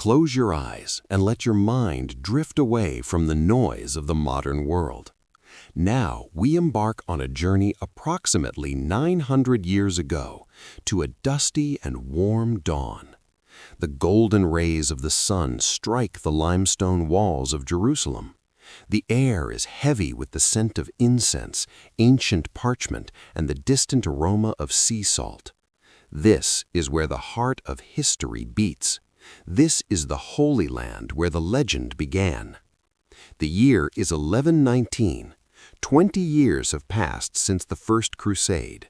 Close your eyes and let your mind drift away from the noise of the modern world. Now we embark on a journey approximately 900 years ago to a dusty and warm dawn. The golden rays of the sun strike the limestone walls of Jerusalem. The air is heavy with the scent of incense, ancient parchment, and the distant aroma of sea salt. This is where the heart of history beats. This is the Holy Land where the legend began. The year is 1119. 20 years have passed since the First Crusade.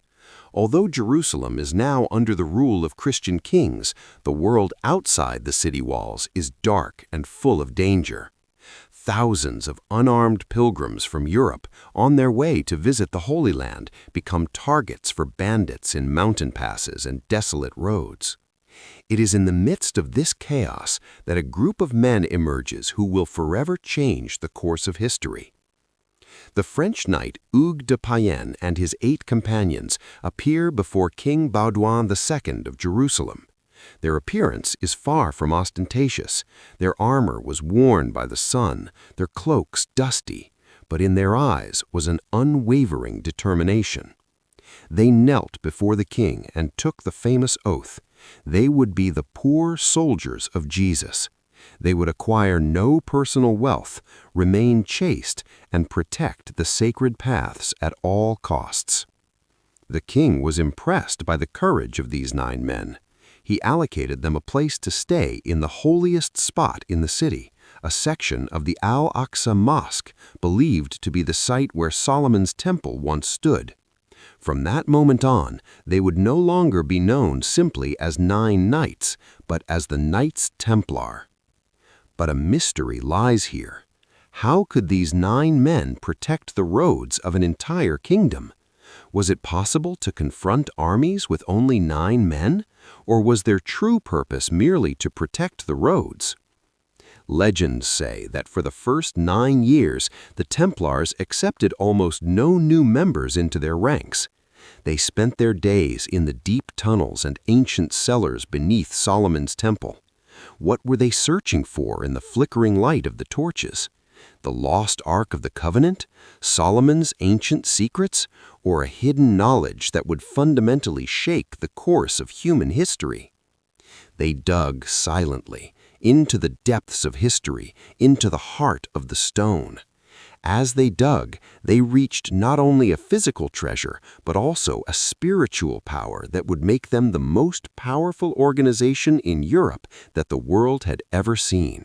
Although Jerusalem is now under the rule of Christian kings, the world outside the city walls is dark and full of danger. Thousands of unarmed pilgrims from Europe on their way to visit the Holy Land become targets for bandits in mountain passes and desolate roads. It is in the midst of this chaos that a group of men emerges who will forever change the course of history. The French knight Hugues de Payenne and his 8 companions appear before King Baudouin II of Jerusalem. Their appearance is far from ostentatious. Their armor was worn by the sun, their cloaks dusty, but in their eyes was an unwavering determination. They knelt before the king and took the famous oath. They would be the poor soldiers of Jesus. They would acquire no personal wealth, remain chaste, and protect the sacred paths at all costs. The king was impressed by the courage of these 9 men. He allocated them a place to stay in the holiest spot in the city, a section of the Al-Aqsa Mosque, believed to be the site where Solomon's temple once stood. From that moment on, they would no longer be known simply as 9 knights, but as the Knights Templar. But a mystery lies here. How could these 9 men protect the roads of an entire kingdom? Was it possible to confront armies with only 9 men? Or was their true purpose merely to protect the roads? Legends say that for the first 9 years, the Templars accepted almost no new members into their ranks. They spent their days in the deep tunnels and ancient cellars beneath Solomon's temple. What were they searching for in the flickering light of the torches? The lost Ark of the Covenant? Solomon's ancient secrets? Or a hidden knowledge that would fundamentally shake the course of human history? They dug silently into the depths of history, into the heart of the stone. As they dug, they reached not only a physical treasure, but also a spiritual power that would make them the most powerful organization in Europe that the world had ever seen.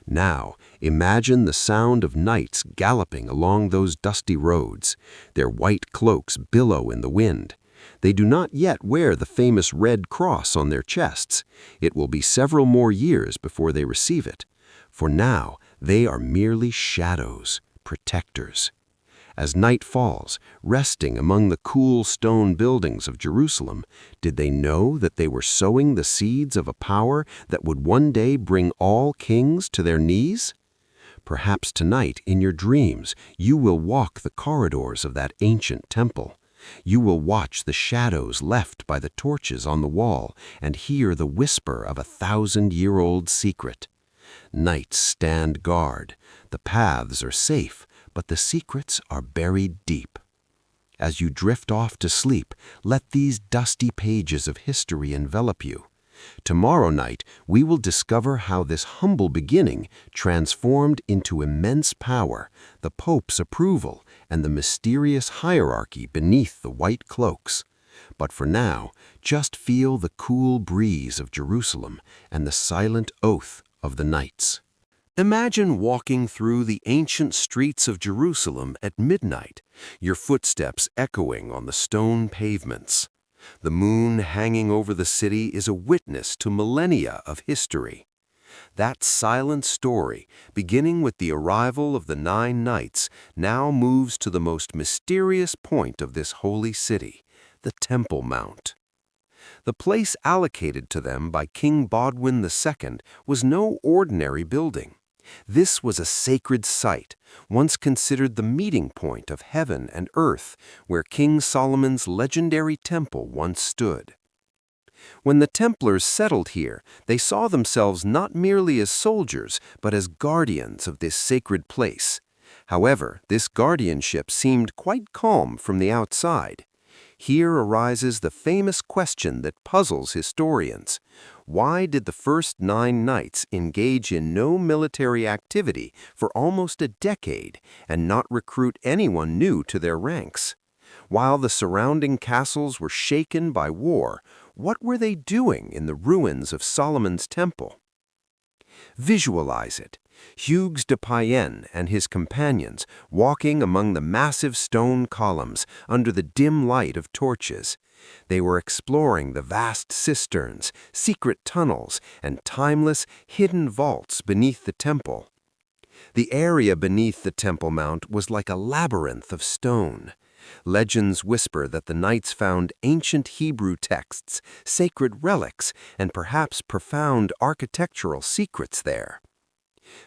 Now, imagine the sound of knights galloping along those dusty roads. Their white cloaks billow in the wind. They do not yet wear the famous red cross on their chests. It will be several more years before they receive it. For now, they are merely shadows, protectors. As night falls, resting among the cool stone buildings of Jerusalem, did they know that they were sowing the seeds of a power that would one day bring all kings to their knees? Perhaps tonight, in your dreams, you will walk the corridors of that ancient temple. You will watch the shadows left by the torches on the wall and hear the whisper of a 1,000-year-old secret. Knights stand guard. The paths are safe, but the secrets are buried deep. As you drift off to sleep, let these dusty pages of history envelop you. Tomorrow night, we will discover how this humble beginning transformed into immense power, the Pope's approval, and the mysterious hierarchy beneath the white cloaks. But for now, just feel the cool breeze of Jerusalem and the silent oath of the knights. Imagine walking through the ancient streets of Jerusalem at midnight, your footsteps echoing on the stone pavements. The moon hanging over the city is a witness to millennia of history. That silent story, beginning with the arrival of the 9 knights, now moves to the most mysterious point of this holy city, the Temple Mount. The place allocated to them by King Baudouin II was no ordinary building. This was a sacred site, once considered the meeting point of heaven and earth, where King Solomon's legendary temple once stood. When the Templars settled here, they saw themselves not merely as soldiers, but as guardians of this sacred place. However, this guardianship seemed quite calm from the outside. Here arises the famous question that puzzles historians. Why did the first 9 knights engage in no military activity for almost a decade and not recruit anyone new to their ranks? While the surrounding castles were shaken by war, what were they doing in the ruins of Solomon's temple? Visualize it. Hugues de Payenne and his companions walking among the massive stone columns under the dim light of torches. They were exploring the vast cisterns, secret tunnels, and timeless, hidden vaults beneath the temple. The area beneath the Temple Mount was like a labyrinth of stone. Legends whisper that the knights found ancient Hebrew texts, sacred relics, and perhaps profound architectural secrets there.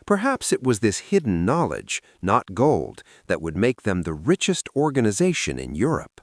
Perhaps it was this hidden knowledge, not gold, that would make them the richest organization in Europe.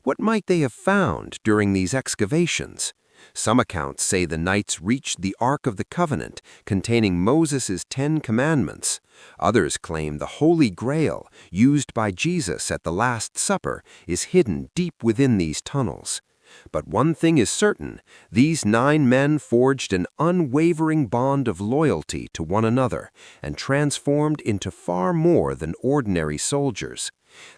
What might they have found during these excavations? Some accounts say the knights reached the Ark of the Covenant, containing Moses' 10 Commandments. Others claim the Holy Grail, used by Jesus at the Last Supper, is hidden deep within these tunnels. But one thing is certain, these 9 men forged an unwavering bond of loyalty to one another and transformed into far more than ordinary soldiers.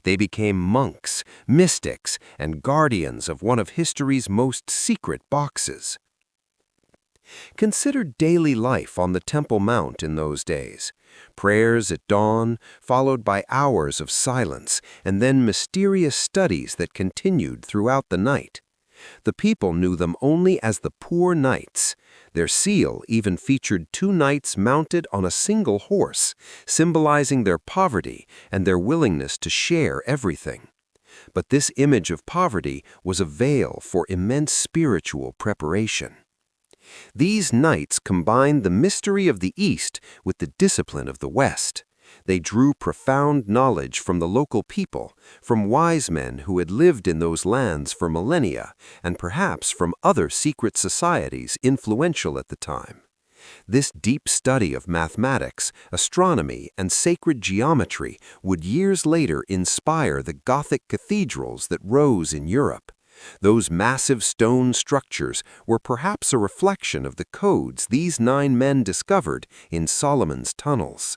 They became monks, mystics, and guardians of one of history's most secret boxes. Consider daily life on the Temple Mount in those days. Prayers at dawn, followed by hours of silence, and then mysterious studies that continued throughout the night. The people knew them only as the poor knights. Their seal even featured 2 knights mounted on a single horse, symbolizing their poverty and their willingness to share everything. But this image of poverty was a veil for immense spiritual preparation. These knights combined the mystery of the East with the discipline of the West. They drew profound knowledge from the local people, from wise men who had lived in those lands for millennia, and perhaps from other secret societies influential at the time. This deep study of mathematics, astronomy, and sacred geometry would years later inspire the Gothic cathedrals that rose in Europe. Those massive stone structures were perhaps a reflection of the codes these 9 men discovered in Solomon's tunnels.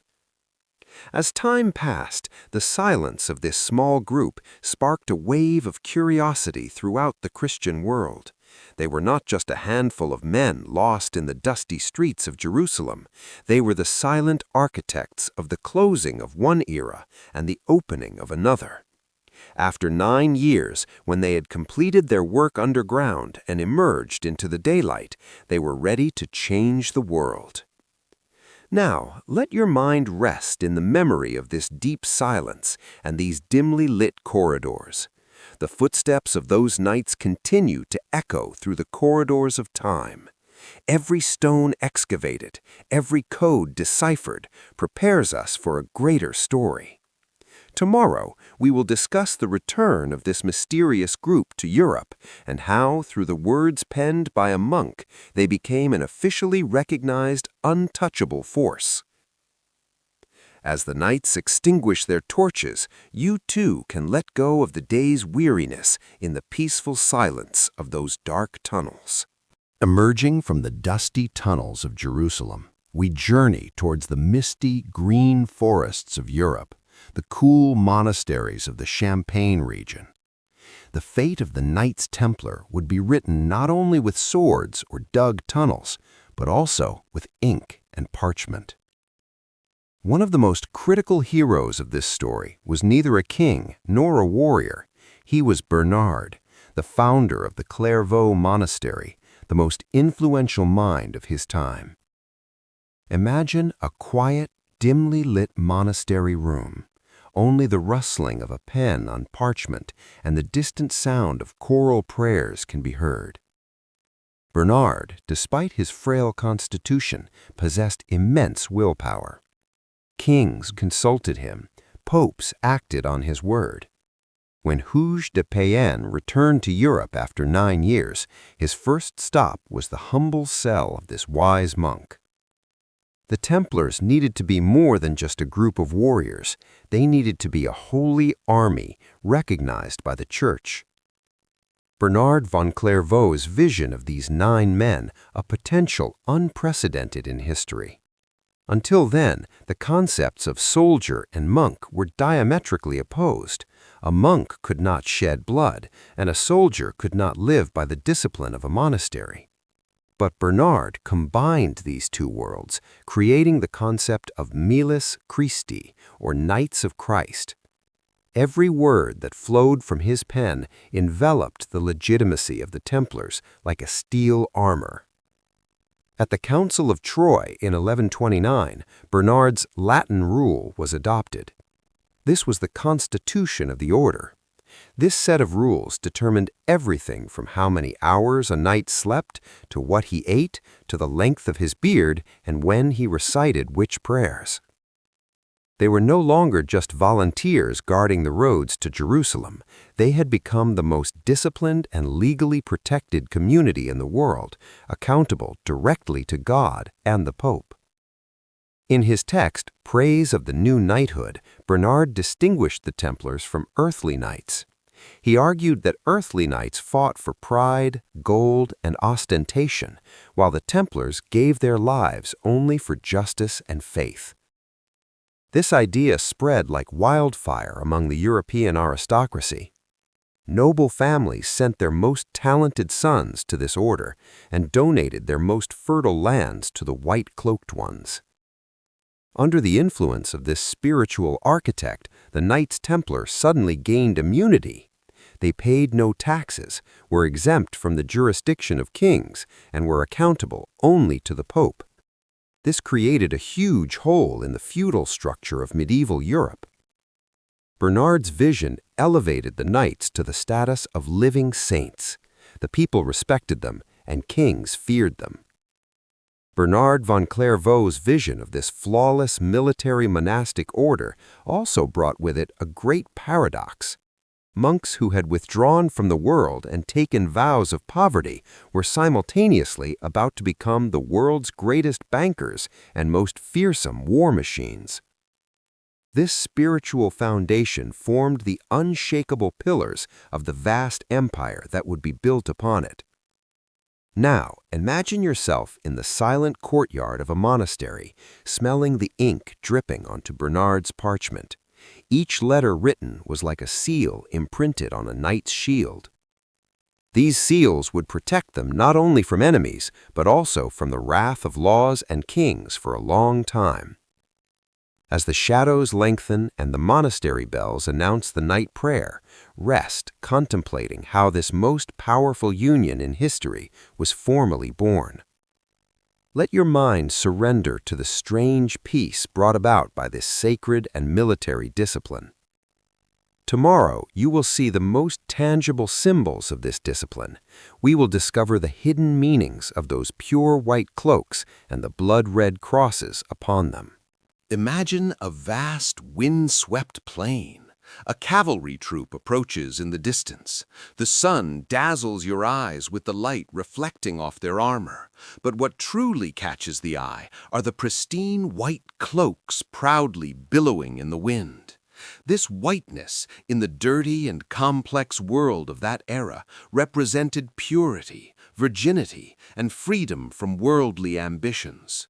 As time passed, the silence of this small group sparked a wave of curiosity throughout the Christian world. They were not just a handful of men lost in the dusty streets of Jerusalem. They were the silent architects of the closing of one era and the opening of another. After 9 years, when they had completed their work underground and emerged into the daylight, they were ready to change the world. Now, let your mind rest in the memory of this deep silence and these dimly lit corridors. The footsteps of those knights continue to echo through the corridors of time. Every stone excavated, every code deciphered, prepares us for a greater story. Tomorrow, we will discuss the return of this mysterious group to Europe and how, through the words penned by a monk, they became an officially recognized, untouchable force. As the knights extinguish their torches, you too can let go of the day's weariness in the peaceful silence of those dark tunnels. Emerging from the dusty tunnels of Jerusalem, we journey towards the misty, green forests of Europe, the cool monasteries of the Champagne region. The fate of the Knights Templar would be written not only with swords or dug tunnels, but also with ink and parchment. One of the most critical heroes of this story was neither a king nor a warrior. He was Bernard, the founder of the Clairvaux Monastery, the most influential mind of his time. Imagine a quiet, dimly lit monastery room. Only the rustling of a pen on parchment and the distant sound of choral prayers can be heard. Bernard, despite his frail constitution, possessed immense willpower. Kings consulted him, popes acted on his word. When Jacques de Molay returned to Europe after 9 years, his first stop was the humble cell of this wise monk. The Templars needed to be more than just a group of warriors. They needed to be a holy army recognized by the Church. Bernard von Clairvaux's vision of these 9 men, a potential unprecedented in history. Until then, the concepts of soldier and monk were diametrically opposed. A monk could not shed blood, and a soldier could not live by the discipline of a monastery. But Bernard combined these two worlds, creating the concept of Miles Christi, or Knights of Christ. Every word that flowed from his pen enveloped the legitimacy of the Templars like a steel armor. At the Council of Troyes in 1129, Bernard's Latin rule was adopted. This was the constitution of the order. This set of rules determined everything from how many hours a knight slept, to what he ate, to the length of his beard, and when he recited which prayers. They were no longer just volunteers guarding the roads to Jerusalem. They had become the most disciplined and legally protected community in the world, accountable directly to God and the Pope. In his text, Praise of the New Knighthood, Bernard distinguished the Templars from earthly knights. He argued that earthly knights fought for pride, gold, and ostentation, while the Templars gave their lives only for justice and faith. This idea spread like wildfire among the European aristocracy. Noble families sent their most talented sons to this order and donated their most fertile lands to the white-cloaked ones. Under the influence of this spiritual architect, the Knights Templar suddenly gained immunity. They paid no taxes, were exempt from the jurisdiction of kings, and were accountable only to the Pope. This created a huge hole in the feudal structure of medieval Europe. Bernard's vision elevated the knights to the status of living saints. The people respected them, and kings feared them. Bernard von Clairvaux's vision of this flawless military monastic order also brought with it a great paradox. Monks who had withdrawn from the world and taken vows of poverty were simultaneously about to become the world's greatest bankers and most fearsome war machines. This spiritual foundation formed the unshakable pillars of the vast empire that would be built upon it. Now, imagine yourself in the silent courtyard of a monastery, smelling the ink dripping onto Bernard's parchment. Each letter written was like a seal imprinted on a knight's shield. These seals would protect them not only from enemies, but also from the wrath of laws and kings for a long time. As the shadows lengthen and the monastery bells announce the night prayer, rest contemplating how this most powerful union in history was formally born. Let your mind surrender to the strange peace brought about by this sacred and military discipline. Tomorrow, you will see the most tangible symbols of this discipline. We will discover the hidden meanings of those pure white cloaks and the blood-red crosses upon them. Imagine a vast, wind-swept plain. A cavalry troop approaches in the distance. The sun dazzles your eyes with the light reflecting off their armor. But what truly catches the eye are the pristine white cloaks proudly billowing in the wind. This whiteness, in the dirty and complex world of that era, represented purity, virginity, and freedom from worldly ambitions.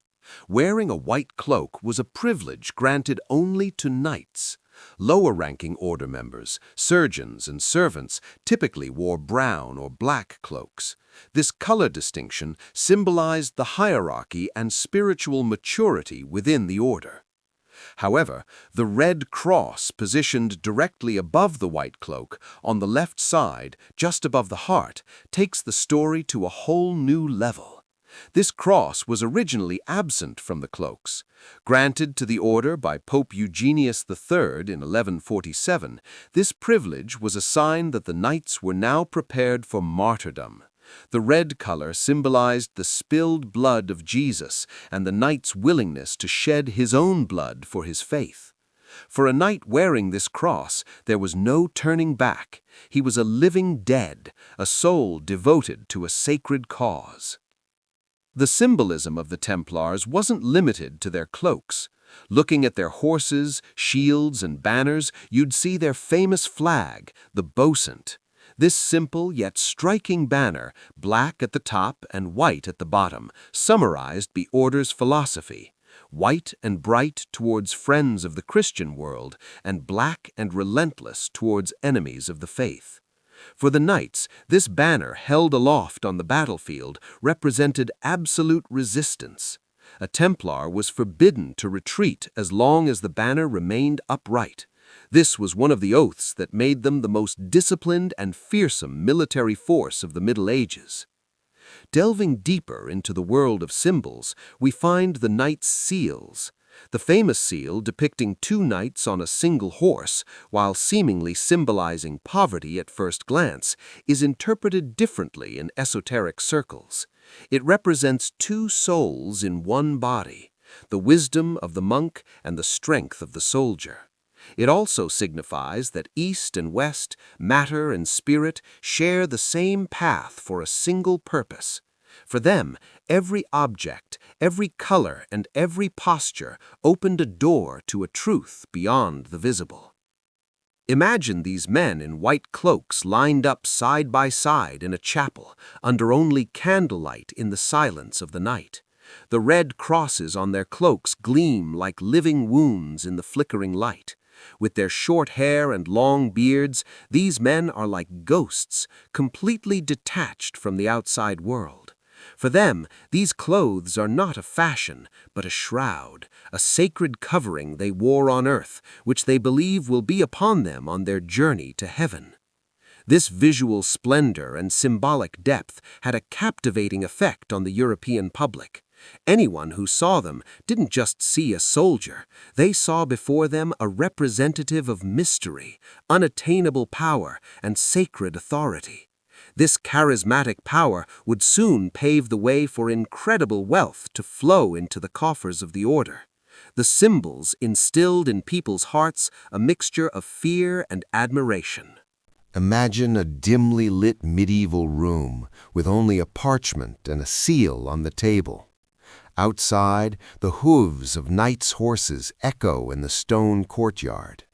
Wearing a white cloak was a privilege granted only to knights. Lower-ranking order members, surgeons, and servants typically wore brown or black cloaks. This color distinction symbolized the hierarchy and spiritual maturity within the order. However, the red cross positioned directly above the white cloak, on the left side, just above the heart, takes the story to a whole new level. This cross was originally absent from the cloaks. Granted to the order by Pope Eugenius III in 1147, this privilege was a sign that the knights were now prepared for martyrdom. The red color symbolized the spilled blood of Jesus and the knight's willingness to shed his own blood for his faith. For a knight wearing this cross, there was no turning back. He was a living dead, a soul devoted to a sacred cause. The symbolism of the Templars wasn't limited to their cloaks. Looking at their horses, shields, and banners, you'd see their famous flag, the Bocent. This simple yet striking banner, black at the top and white at the bottom, summarized the order's philosophy: white and bright towards friends of the Christian world, and black and relentless towards enemies of the faith. For the knights, this banner held aloft on the battlefield represented absolute resistance. A Templar was forbidden to retreat as long as the banner remained upright. This was one of the oaths that made them the most disciplined and fearsome military force of the Middle Ages. Delving deeper into the world of symbols, we find the knights' seals. The famous seal depicting two knights on a single horse, while seemingly symbolizing poverty at first glance, is interpreted differently in esoteric circles. It represents two souls in one body, the wisdom of the monk and the strength of the soldier. It also signifies that East and West, matter and spirit, share the same path for a single purpose. For them, every object, every color, and every posture opened a door to a truth beyond the visible. Imagine these men in white cloaks lined up side by side in a chapel, under only candlelight in the silence of the night. The red crosses on their cloaks gleam like living wounds in the flickering light. With their short hair and long beards, these men are like ghosts, completely detached from the outside world. For them, these clothes are not a fashion, but a shroud, a sacred covering they wore on earth, which they believe will be upon them on their journey to heaven. This visual splendor and symbolic depth had a captivating effect on the European public. Anyone who saw them didn't just see a soldier, they saw before them a representative of mystery, unattainable power, and sacred authority. This charismatic power would soon pave the way for incredible wealth to flow into the coffers of the order. The symbols instilled in people's hearts a mixture of fear and admiration. Imagine a dimly lit medieval room with only a parchment and a seal on the table. Outside, the hooves of knights' horses echo in the stone courtyard.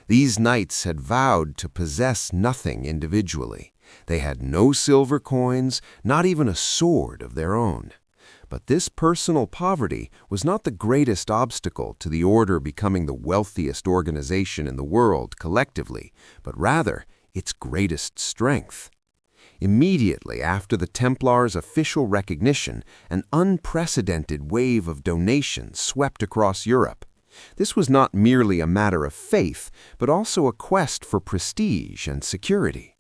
These knights had vowed to possess nothing individually. They had no silver coins, not even a sword of their own. But this personal poverty was not the greatest obstacle to the order becoming the wealthiest organization in the world collectively, but rather its greatest strength. Immediately after the Templars' official recognition, an unprecedented wave of donations swept across Europe. This was not merely a matter of faith, but also a quest for prestige and security.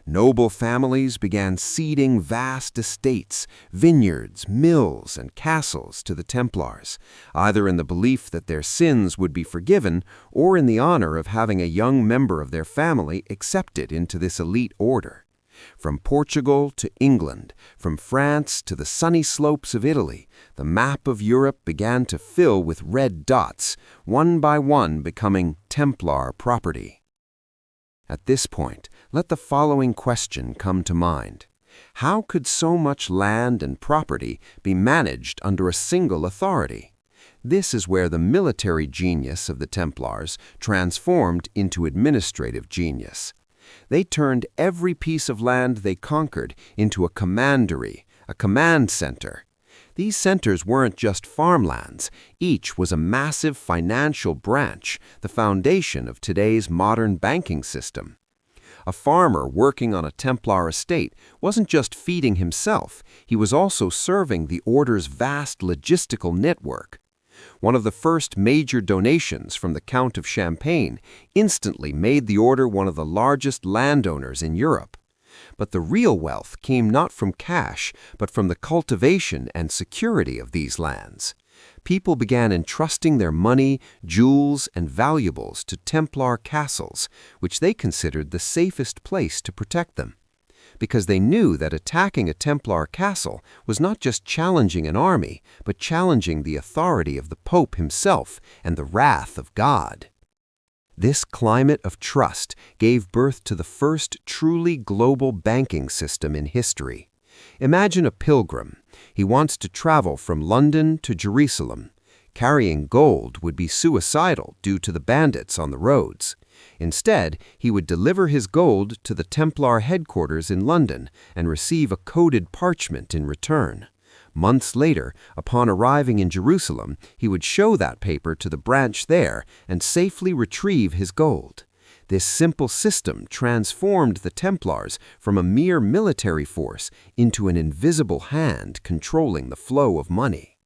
Noble families began ceding vast estates, vineyards, mills, and castles to the Templars, either in the belief that their sins would be forgiven or in the honor of having a young member of their family accepted into this elite order. From Portugal to England, from France to the sunny slopes of Italy, the map of Europe began to fill with red dots, one by one becoming Templar property. At this point, let the following question come to mind. How could so much land and property be managed under a single authority? This is where the military genius of the Templars transformed into administrative genius. They turned every piece of land they conquered into a commandery, a command center. These centers weren't just farmlands. Each was a massive financial branch, the foundation of today's modern banking system. A farmer working on a Templar estate wasn't just feeding himself, he was also serving the order's vast logistical network. One of the first major donations from the Count of Champagne instantly made the order one of the largest landowners in Europe. But the real wealth came not from cash, but from the cultivation and security of these lands. People began entrusting their money, jewels, and valuables to Templar castles, which they considered the safest place to protect them. Because they knew that attacking a Templar castle was not just challenging an army, but challenging the authority of the Pope himself and the wrath of God. This climate of trust gave birth to the first truly global banking system in history. Imagine a pilgrim. He wants to travel from London to Jerusalem. Carrying gold would be suicidal due to the bandits on the roads. Instead, he would deliver his gold to the Templar headquarters in London and receive a coded parchment in return. Months later, upon arriving in Jerusalem, he would show that paper to the branch there and safely retrieve his gold. This simple system transformed the Templars from a mere military force into an invisible hand controlling the flow of money.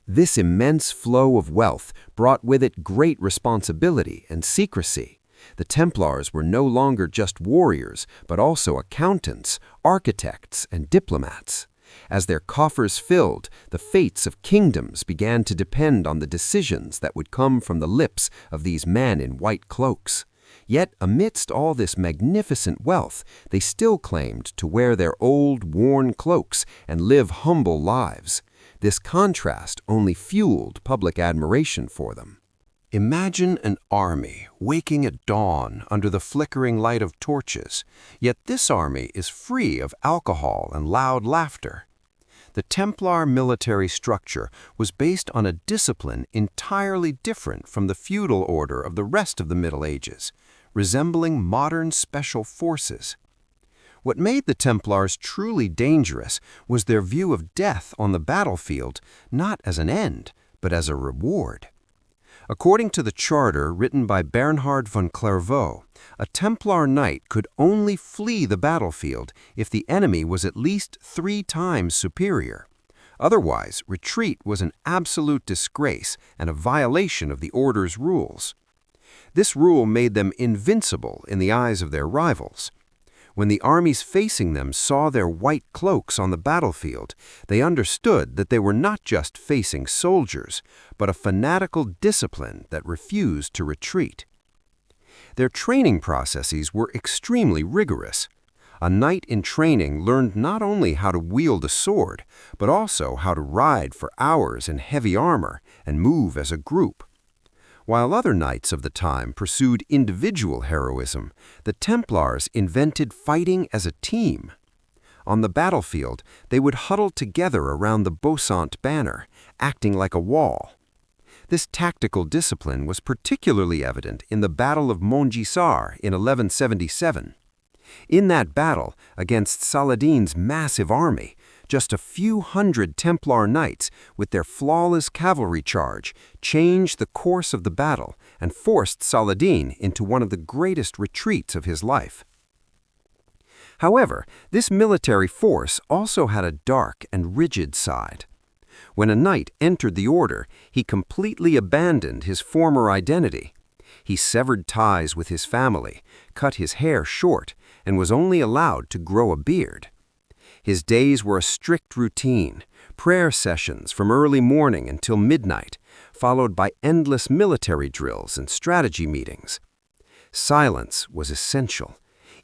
This immense flow of wealth brought with it great responsibility and secrecy. The Templars were no longer just warriors, but also accountants, architects, and diplomats. As their coffers filled, the fates of kingdoms began to depend on the decisions that would come from the lips of these men in white cloaks. Yet, amidst all this magnificent wealth, they still claimed to wear their old, worn cloaks and live humble lives. This contrast only fueled public admiration for them. Imagine an army waking at dawn under the flickering light of torches, yet this army is free of alcohol and loud laughter. The Templar military structure was based on a discipline entirely different from the feudal order of the rest of the Middle Ages, resembling modern special forces. What made the Templars truly dangerous was their view of death on the battlefield not as an end, but as a reward. According to the charter written by Bernhard von Clairvaux, a Templar knight could only flee the battlefield if the enemy was at least 3 times superior. Otherwise, retreat was an absolute disgrace and a violation of the order's rules. This rule made them invincible in the eyes of their rivals. When the armies facing them saw their white cloaks on the battlefield, they understood that they were not just facing soldiers, but a fanatical discipline that refused to retreat. Their training processes were extremely rigorous. A knight in training learned not only how to wield a sword, but also how to ride for hours in heavy armor and move as a group. While other knights of the time pursued individual heroism, the Templars invented fighting as a team. On the battlefield, they would huddle together around the Bosant banner, acting like a wall. This tactical discipline was particularly evident in the Battle of Montgisard in 1177. In that battle, against Saladin's massive army, just a few hundred Templar knights, with their flawless cavalry charge, changed the course of the battle and forced Saladin into one of the greatest retreats of his life. However, this military force also had a dark and rigid side. When a knight entered the order, he completely abandoned his former identity. He severed ties with his family, cut his hair short, and was only allowed to grow a beard. His days were a strict routine, prayer sessions from early morning until midnight, followed by endless military drills and strategy meetings. Silence was essential.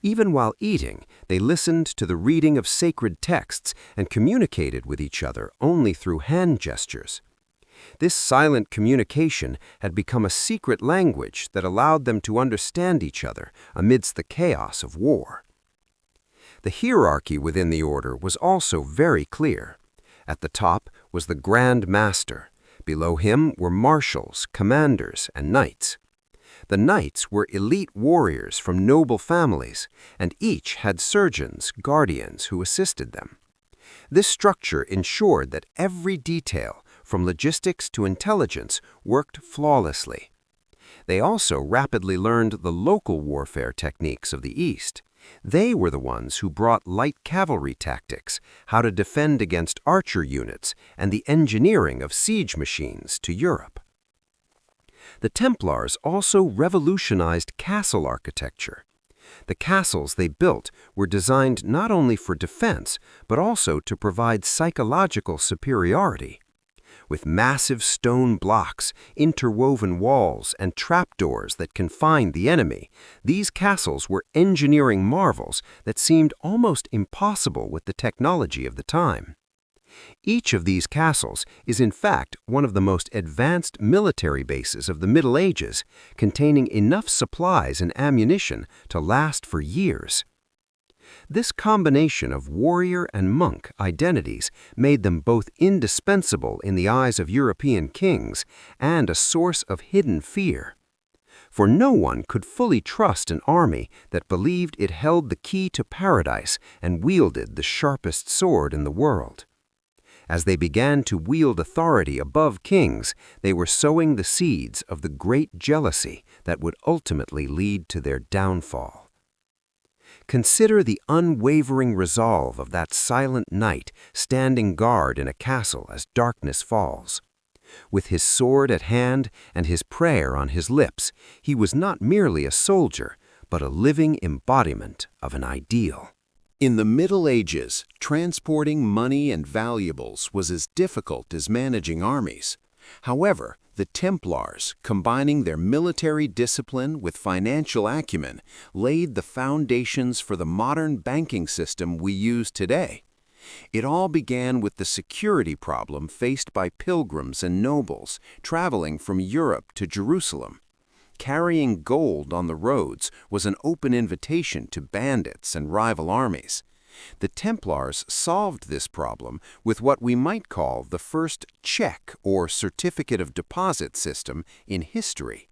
Even while eating, they listened to the reading of sacred texts and communicated with each other only through hand gestures. This silent communication had become a secret language that allowed them to understand each other amidst the chaos of war. The hierarchy within the order was also very clear. At the top was the Grandmaster. Below him were marshals, commanders, and knights. The knights were elite warriors from noble families, and each had surgeons, guardians who assisted them. This structure ensured that every detail, from logistics to intelligence, worked flawlessly. They also rapidly learned the local warfare techniques of the East. They were the ones who brought light cavalry tactics, how to defend against archer units, and the engineering of siege machines to Europe. The Templars also revolutionized castle architecture. The castles they built were designed not only for defense, but also to provide psychological superiority. With massive stone blocks, interwoven walls, and trapdoors that confined the enemy, these castles were engineering marvels that seemed almost impossible with the technology of the time. Each of these castles is in fact one of the most advanced military bases of the Middle Ages, containing enough supplies and ammunition to last for years. This combination of warrior and monk identities made them both indispensable in the eyes of European kings and a source of hidden fear. For no one could fully trust an army that believed it held the key to paradise and wielded the sharpest sword in the world. As they began to wield authority above kings, they were sowing the seeds of the great jealousy that would ultimately lead to their downfall. Consider the unwavering resolve of that silent knight standing guard in a castle as darkness falls. With his sword at hand and his prayer on his lips, he was not merely a soldier, but a living embodiment of an ideal. In the Middle Ages, transporting money and valuables was as difficult as managing armies. However, the Templars, combining their military discipline with financial acumen, laid the foundations for the modern banking system we use today. It all began with the security problem faced by pilgrims and nobles traveling from Europe to Jerusalem. Carrying gold on the roads was an open invitation to bandits and rival armies. The Templars solved this problem with what we might call the first check or certificate of deposit system in history.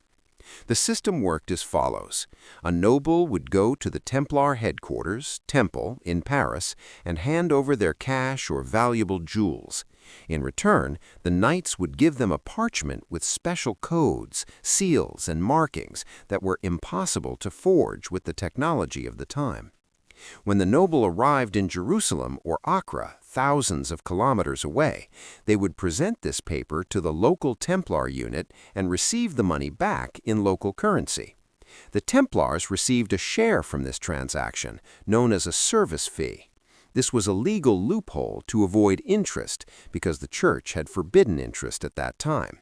The system worked as follows. A noble would go to the Templar headquarters, Temple, in Paris, and hand over their cash or valuable jewels. In return, the knights would give them a parchment with special codes, seals, and markings that were impossible to forge with the technology of the time. When the noble arrived in Jerusalem or Accra, thousands of kilometers away, they would present this paper to the local Templar unit and receive the money back in local currency. The Templars received a share from this transaction, known as a service fee. This was a legal loophole to avoid interest because the church had forbidden interest at that time.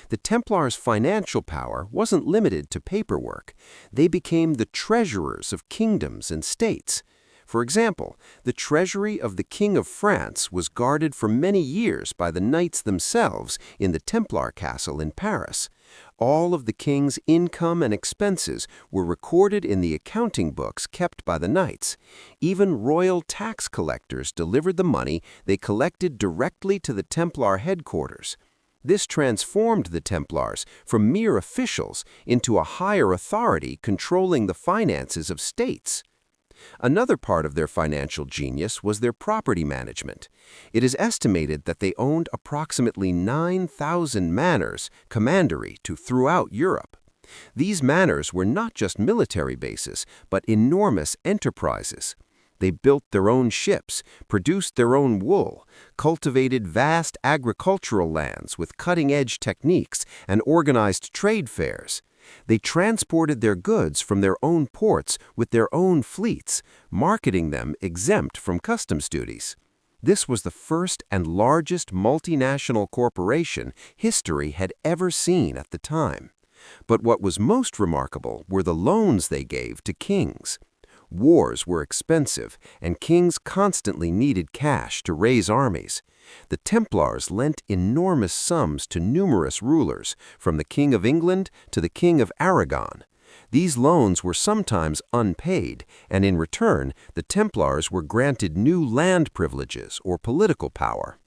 The Templars' financial power wasn't limited to paperwork. They became the treasurers of kingdoms and states. For example, the treasury of the King of France was guarded for many years by the knights themselves in the Templar castle in Paris. All of the king's income and expenses were recorded in the accounting books kept by the knights. Even royal tax collectors delivered the money they collected directly to the Templar headquarters. This transformed the Templars from mere officials into a higher authority controlling the finances of states. Another part of their financial genius was their property management. It is estimated that they owned approximately 9,000 manors, commandery, throughout Europe. These manors were not just military bases, but enormous enterprises. They built their own ships, produced their own wool, cultivated vast agricultural lands with cutting-edge techniques, and organized trade fairs. They transported their goods from their own ports with their own fleets, marketing them exempt from customs duties. This was the first and largest multinational corporation history had ever seen at the time. But what was most remarkable were the loans they gave to kings. Wars were expensive, and kings constantly needed cash to raise armies. The Templars lent enormous sums to numerous rulers, from the King of England to the King of Aragon. These loans were sometimes unpaid, and in return, the Templars were granted new land privileges or political power.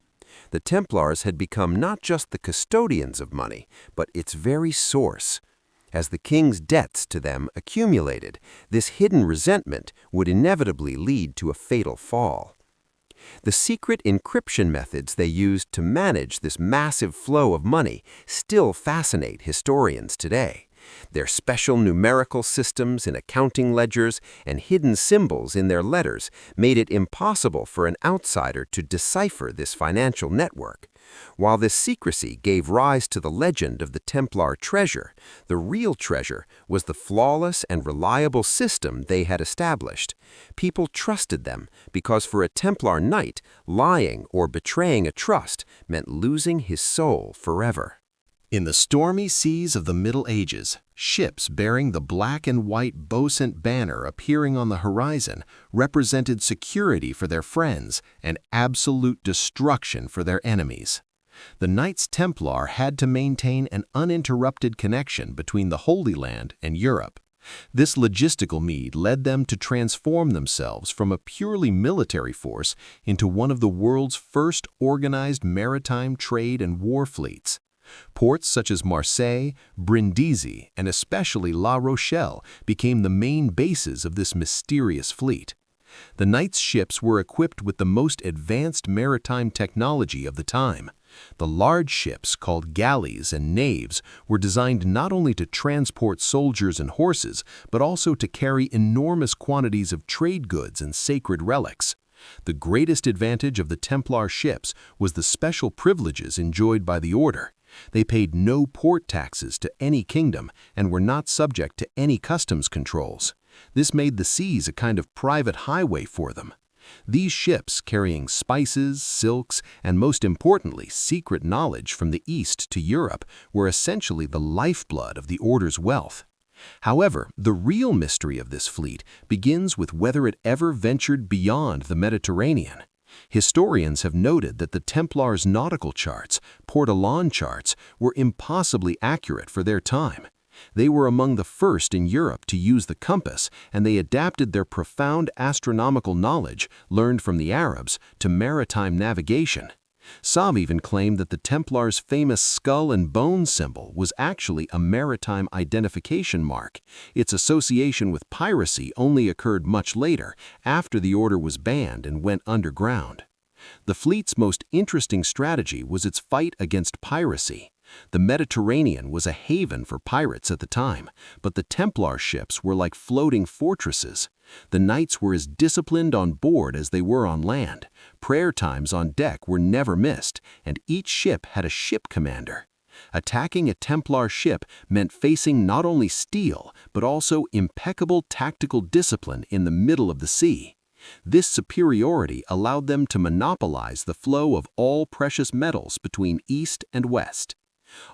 The Templars had become not just the custodians of money, but its very source. As the king's debts to them accumulated, this hidden resentment would inevitably lead to a fatal fall. The secret encryption methods they used to manage this massive flow of money still fascinate historians today. Their special numerical systems in accounting ledgers and hidden symbols in their letters made it impossible for an outsider to decipher this financial network. While this secrecy gave rise to the legend of the Templar treasure, the real treasure was the flawless and reliable system they had established. People trusted them because for a Templar knight, lying or betraying a trust meant losing his soul forever. In the stormy seas of the Middle Ages, Ships bearing the black and white Bosant banner appearing on the horizon represented security for their friends and absolute destruction for their enemies. The Knights Templar had to maintain an uninterrupted connection between the Holy Land and Europe. This logistical need led them to transform themselves from a purely military force into one of the world's first organized maritime trade and war fleets. Ports such as Marseille, Brindisi, and especially La Rochelle became the main bases of this mysterious fleet. The Knights' ships were equipped with the most advanced maritime technology of the time. The large ships, called galleys and naves, were designed not only to transport soldiers and horses, but also to carry enormous quantities of trade goods and sacred relics. The greatest advantage of the Templar ships was the special privileges enjoyed by the order. They paid no port taxes to any kingdom and were not subject to any customs controls. This made the seas a kind of private highway for them. These ships, carrying spices, silks, and most importantly, secret knowledge from the East to Europe, were essentially the lifeblood of the order's wealth. However, the real mystery of this fleet begins with whether it ever ventured beyond the Mediterranean. Historians have noted that the Templars' nautical charts, port-à-l'aune charts, were impossibly accurate for their time. They were among the first in Europe to use the compass, and they adapted their profound astronomical knowledge, learned from the Arabs, to maritime navigation. Some even claim that the Templars' famous skull and bone symbol was actually a maritime identification mark. Its association with piracy only occurred much later, after the order was banned and went underground. The fleet's most interesting strategy was its fight against piracy. The Mediterranean was a haven for pirates at the time, but the Templar ships were like floating fortresses. The knights were as disciplined on board as they were on land. Prayer times on deck were never missed, and each ship had a ship commander. Attacking a Templar ship meant facing not only steel, but also impeccable tactical discipline in the middle of the sea. This superiority allowed them to monopolize the flow of all precious metals between East and West.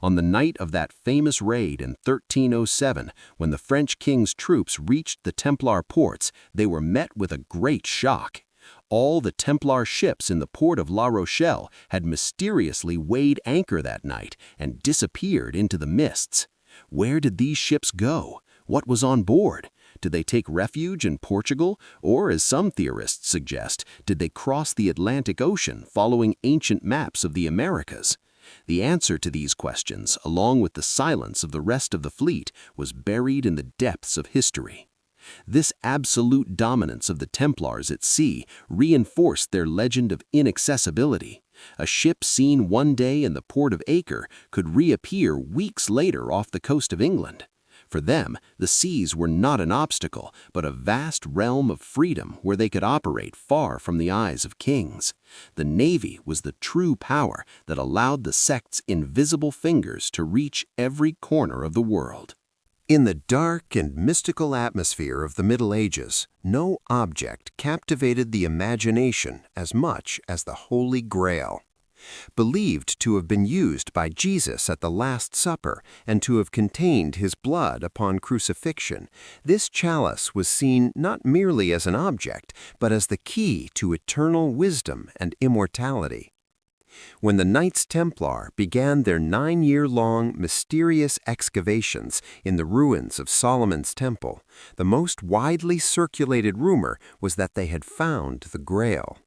On the night of that famous raid in 1307, when the French king's troops reached the Templar ports, they were met with a great shock. All the Templar ships in the port of La Rochelle had mysteriously weighed anchor that night and disappeared into the mists. Where did these ships go? What was on board? Did they take refuge in Portugal, or, as some theorists suggest, did they cross the Atlantic Ocean following ancient maps of the Americas? The answer to these questions, along with the silence of the rest of the fleet, was buried in the depths of history. This absolute dominance of the Templars at sea reinforced their legend of inaccessibility. A ship seen one day in the port of Acre could reappear weeks later off the coast of England. For them, the seas were not an obstacle, but a vast realm of freedom where they could operate far from the eyes of kings. The navy was the true power that allowed the sect's invisible fingers to reach every corner of the world. In the dark and mystical atmosphere of the Middle Ages, no object captivated the imagination as much as the Holy Grail. Believed to have been used by Jesus at the Last Supper and to have contained his blood upon crucifixion, this chalice was seen not merely as an object, but as the key to eternal wisdom and immortality. When the Knights Templar began their 9-year-long mysterious excavations in the ruins of Solomon's Temple, the most widely circulated rumor was that they had found the Grail.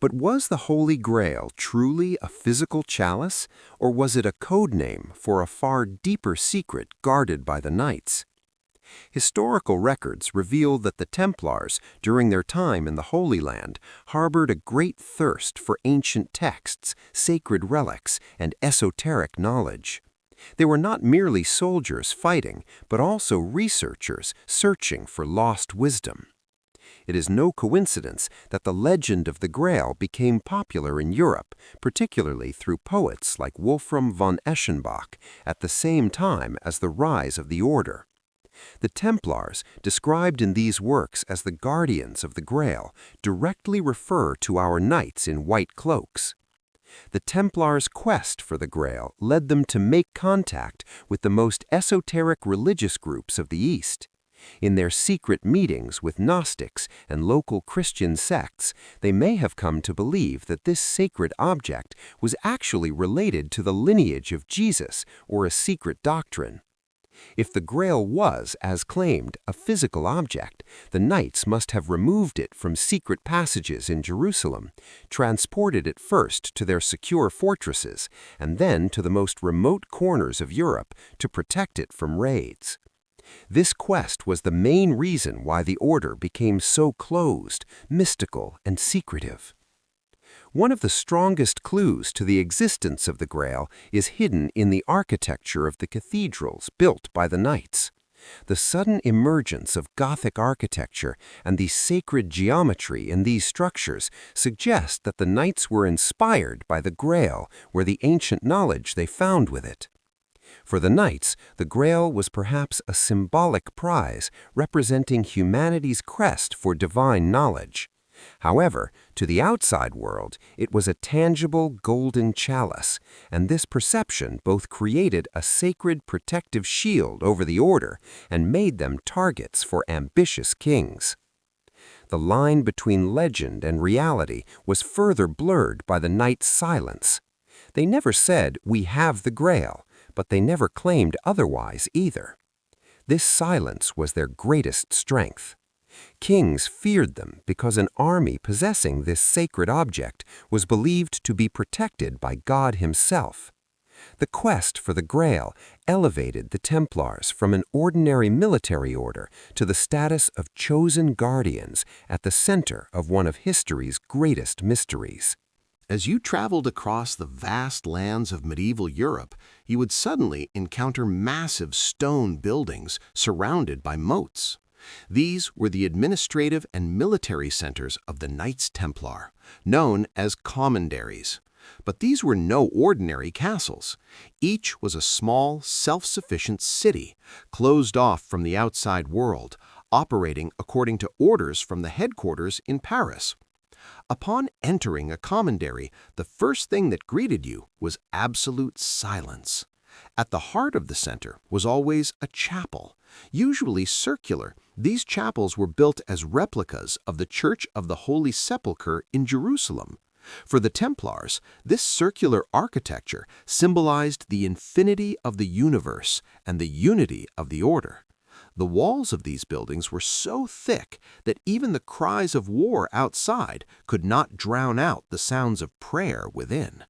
But was the Holy Grail truly a physical chalice, or was it a code name for a far deeper secret guarded by the Knights? Historical records reveal that the Templars, during their time in the Holy Land, harbored a great thirst for ancient texts, sacred relics, and esoteric knowledge. They were not merely soldiers fighting, but also researchers searching for lost wisdom. It is no coincidence that the legend of the Grail became popular in Europe, particularly through poets like Wolfram von Eschenbach, at the same time as the rise of the order. The Templars, described in these works as the guardians of the Grail, directly refer to our knights in white cloaks. The Templars' quest for the Grail led them to make contact with the most esoteric religious groups of the East. In their secret meetings with Gnostics and local Christian sects, they may have come to believe that this sacred object was actually related to the lineage of Jesus or a secret doctrine. If the Grail was, as claimed, a physical object, the Knights must have removed it from secret passages in Jerusalem, transported it first to their secure fortresses, and then to the most remote corners of Europe to protect it from raids. This quest was the main reason why the order became so closed, mystical, and secretive. One of the strongest clues to the existence of the Grail is hidden in the architecture of the cathedrals built by the Knights. The sudden emergence of Gothic architecture and the sacred geometry in these structures suggest that the Knights were inspired by the Grail or the ancient knowledge they found with it. For the Knights, the Grail was perhaps a symbolic prize representing humanity's quest for divine knowledge. However, to the outside world, it was a tangible golden chalice, and this perception both created a sacred protective shield over the order and made them targets for ambitious kings. The line between legend and reality was further blurred by the Knights' silence. They never said, "We have the Grail," but they never claimed otherwise either. This silence was their greatest strength. Kings feared them because an army possessing this sacred object was believed to be protected by God himself. The quest for the Grail elevated the Templars from an ordinary military order to the status of chosen guardians at the center of one of history's greatest mysteries. As you traveled across the vast lands of medieval Europe, you would suddenly encounter massive stone buildings surrounded by moats. These were the administrative and military centers of the Knights Templar, known as commanderies. But these were no ordinary castles. Each was a small, self-sufficient city, closed off from the outside world, operating according to orders from the headquarters in Paris. Upon entering a commandery, the first thing that greeted you was absolute silence. At the heart of the center was always a chapel. Usually circular, these chapels were built as replicas of the Church of the Holy Sepulchre in Jerusalem. For the Templars, this circular architecture symbolized the infinity of the universe and the unity of the order. The walls of these buildings were so thick that even the cries of war outside could not drown out the sounds of prayer within.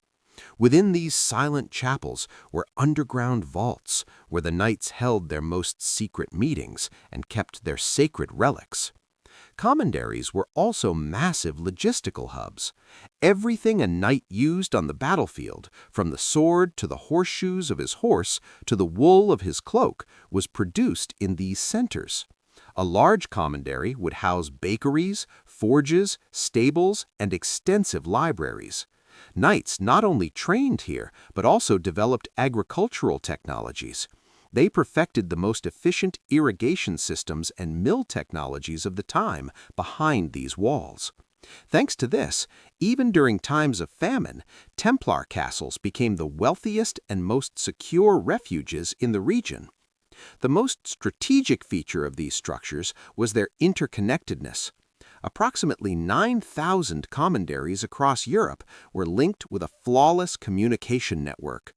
Within these silent chapels were underground vaults where the knights held their most secret meetings and kept their sacred relics. Commanderies were also massive logistical hubs. Everything a knight used on the battlefield, from the sword to the horseshoes of his horse to the wool of his cloak, was produced in these centers. A large commandery would house bakeries, forges, stables, and extensive libraries. Knights not only trained here, but also developed agricultural technologies. They perfected the most efficient irrigation systems and mill technologies of the time behind these walls. Thanks to this, even during times of famine, Templar castles became the wealthiest and most secure refuges in the region. The most strategic feature of these structures was their interconnectedness. Approximately 9,000 commanderies across Europe were linked with a flawless communication network.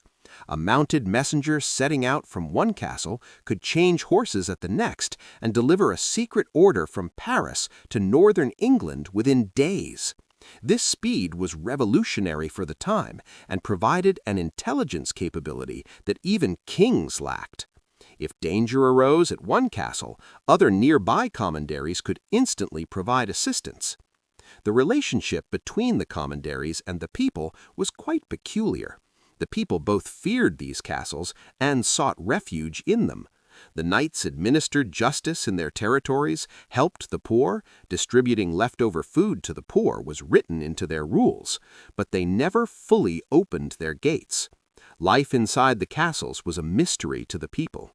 A mounted messenger setting out from one castle could change horses at the next and deliver a secret order from Paris to northern England within days. This speed was revolutionary for the time and provided an intelligence capability that even kings lacked. If danger arose at one castle, other nearby commanderies could instantly provide assistance. The relationship between the commanderies and the people was quite peculiar. The people both feared these castles and sought refuge in them. The knights administered justice in their territories, helped the poor. Distributing leftover food to the poor was written into their rules, but they never fully opened their gates. Life inside the castles was a mystery to the people.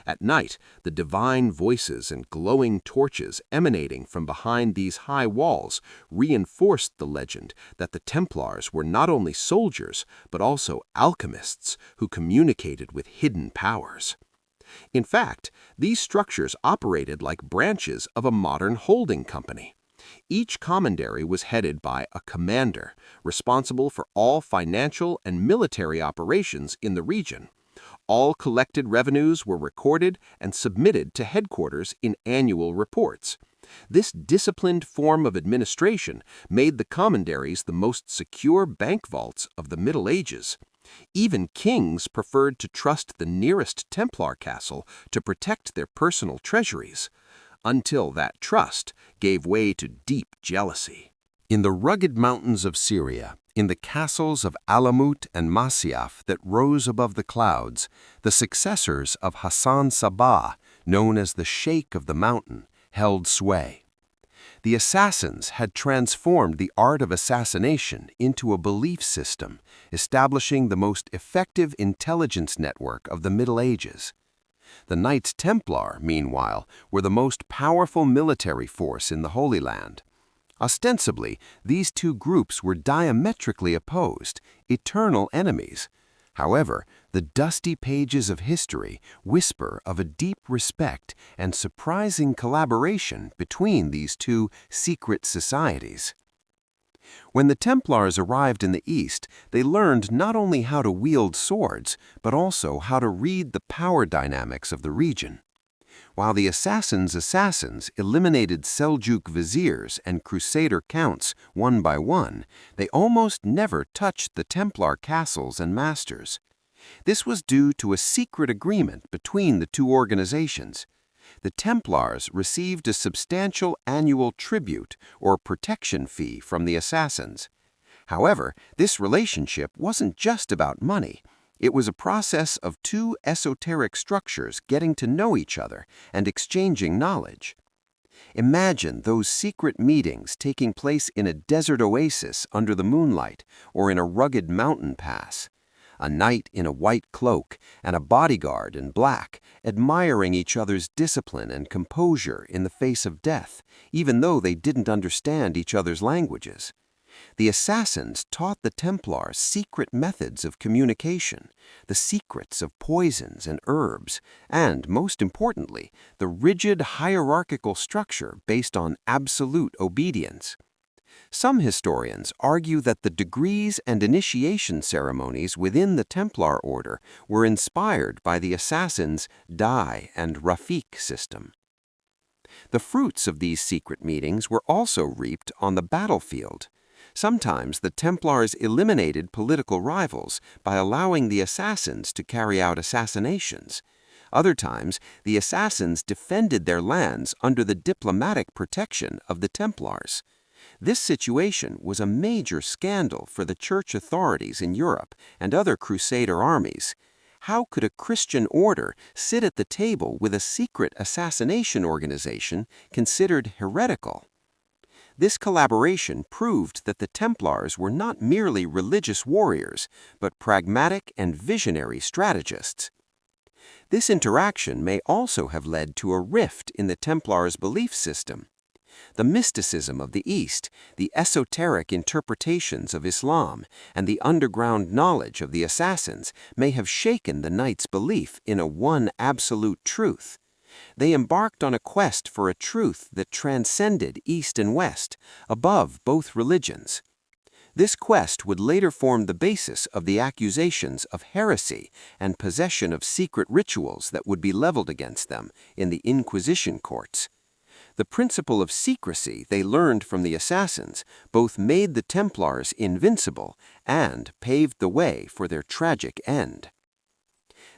At night, the divine voices and glowing torches emanating from behind these high walls reinforced the legend that the Templars were not only soldiers, but also alchemists who communicated with hidden powers. In fact, these structures operated like branches of a modern holding company. Each commandery was headed by a commander, responsible for all financial and military operations in the region. All collected revenues were recorded and submitted to headquarters in annual reports. This disciplined form of administration made the commanderies the most secure bank vaults of the Middle Ages. Even kings preferred to trust the nearest Templar castle to protect their personal treasuries, until that trust gave way to deep jealousy. In the rugged mountains of Syria, in the castles of Alamut and Masyaf that rose above the clouds, the successors of Hassan Sabah, known as the Sheikh of the Mountain, held sway. The assassins had transformed the art of assassination into a belief system, establishing the most effective intelligence network of the Middle Ages. The Knights Templar, meanwhile, were the most powerful military force in the Holy Land. Ostensibly, these two groups were diametrically opposed, eternal enemies. However, the dusty pages of history whisper of a deep respect and surprising collaboration between these two secret societies. When the Templars arrived in the East, they learned not only how to wield swords, but also how to read the power dynamics of the region. While the assassins eliminated Seljuk viziers and Crusader counts one by one, they almost never touched the Templar castles and masters. This was due to a secret agreement between the two organizations. The Templars received a substantial annual tribute or protection fee from the assassins. However, this relationship wasn't just about money. It was a process of two esoteric structures getting to know each other and exchanging knowledge. Imagine those secret meetings taking place in a desert oasis under the moonlight or in a rugged mountain pass. A knight in a white cloak and a bodyguard in black, admiring each other's discipline and composure in the face of death, even though they didn't understand each other's languages. The assassins taught the Templars secret methods of communication, the secrets of poisons and herbs, and, most importantly, the rigid hierarchical structure based on absolute obedience. Some historians argue that the degrees and initiation ceremonies within the Templar order were inspired by the assassins' Dai and Rafik system. The fruits of these secret meetings were also reaped on the battlefield. Sometimes the Templars eliminated political rivals by allowing the assassins to carry out assassinations. Other times, the assassins defended their lands under the diplomatic protection of the Templars. This situation was a major scandal for the church authorities in Europe and other Crusader armies. How could a Christian order sit at the table with a secret assassination organization considered heretical? This collaboration proved that the Templars were not merely religious warriors, but pragmatic and visionary strategists. This interaction may also have led to a rift in the Templars' belief system. The mysticism of the East, the esoteric interpretations of Islam, and the underground knowledge of the assassins may have shaken the knights' belief in a one absolute truth. They embarked on a quest for a truth that transcended East and West, above both religions. This quest would later form the basis of the accusations of heresy and possession of secret rituals that would be leveled against them in the Inquisition courts. The principle of secrecy they learned from the assassins both made the Templars invincible and paved the way for their tragic end.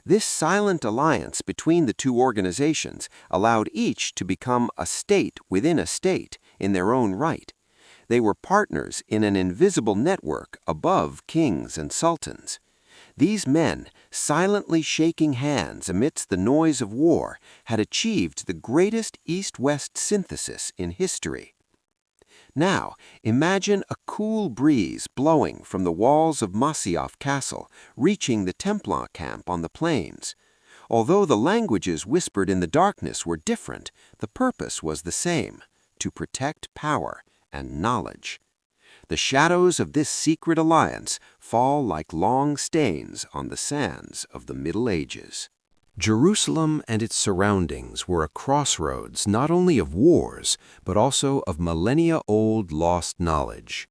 This silent alliance between the two organizations allowed each to become a state within a state in their own right. They were partners in an invisible network above kings and sultans. These men, silently shaking hands amidst the noise of war, had achieved the greatest East-West synthesis in history. Now, imagine a cool breeze blowing from the walls of Masyaf Castle, reaching the Templar camp on the plains. Although the languages whispered in the darkness were different, the purpose was the same: to protect power and knowledge. The shadows of this secret alliance fall like long stains on the sands of the Middle Ages. Jerusalem and its surroundings were a crossroads not only of wars, but also of millennia-old lost knowledge.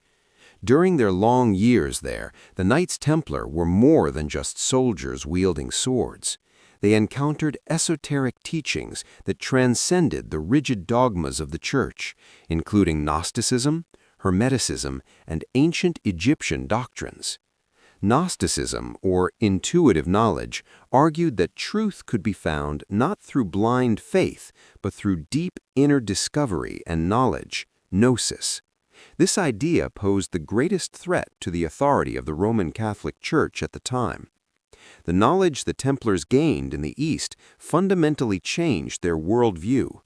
During their long years there, the Knights Templar were more than just soldiers wielding swords. They encountered esoteric teachings that transcended the rigid dogmas of the Church, including Gnosticism, Hermeticism, and ancient Egyptian doctrines. Gnosticism, or intuitive knowledge, argued that truth could be found not through blind faith, but through deep inner discovery and knowledge, gnosis. This idea posed the greatest threat to the authority of the Roman Catholic Church at the time. The knowledge the Templars gained in the East fundamentally changed their worldview.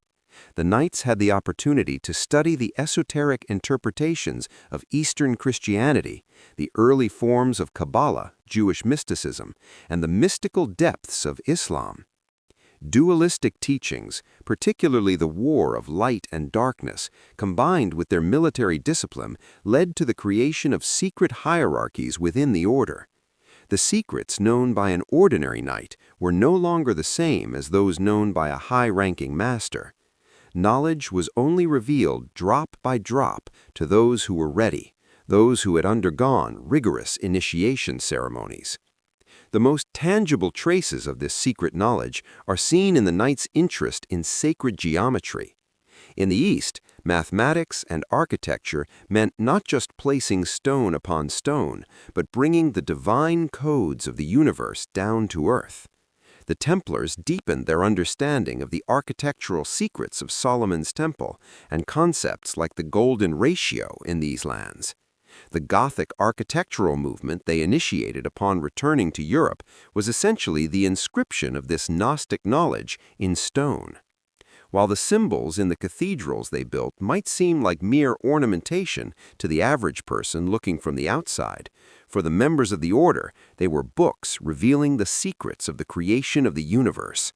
The Knights had the opportunity to study the esoteric interpretations of Eastern Christianity, the early forms of Kabbalah, Jewish mysticism, and the mystical depths of Islam. Dualistic teachings, particularly the war of light and darkness, combined with their military discipline, led to the creation of secret hierarchies within the order. The secrets known by an ordinary knight were no longer the same as those known by a high-ranking master. Knowledge was only revealed drop by drop to those who were ready, those who had undergone rigorous initiation ceremonies. The most tangible traces of this secret knowledge are seen in the Knights' interest in sacred geometry. In the East, mathematics and architecture meant not just placing stone upon stone, but bringing the divine codes of the universe down to earth. The Templars deepened their understanding of the architectural secrets of Solomon's Temple and concepts like the golden ratio in these lands. The Gothic architectural movement they initiated upon returning to Europe was essentially the inscription of this Gnostic knowledge in stone. While the symbols in the cathedrals they built might seem like mere ornamentation to the average person looking from the outside, for the members of the order, they were books revealing the secrets of the creation of the universe.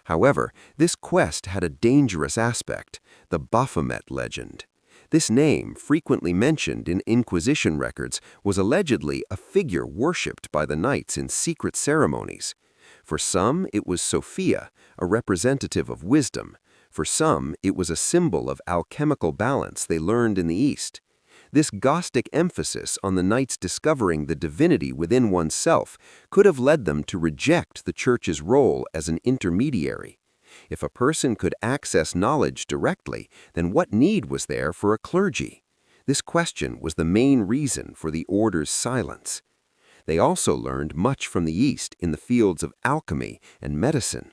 However, this quest had a dangerous aspect: the Baphomet legend. This name, frequently mentioned in Inquisition records, was allegedly a figure worshipped by the Knights in secret ceremonies. For some, it was Sophia, a representative of wisdom. For some, it was a symbol of alchemical balance they learned in the East. This Gnostic emphasis on the Knights discovering the divinity within oneself could have led them to reject the Church's role as an intermediary. If a person could access knowledge directly, then what need was there for a clergy? This question was the main reason for the order's silence. They also learned much from the East in the fields of alchemy and medicine.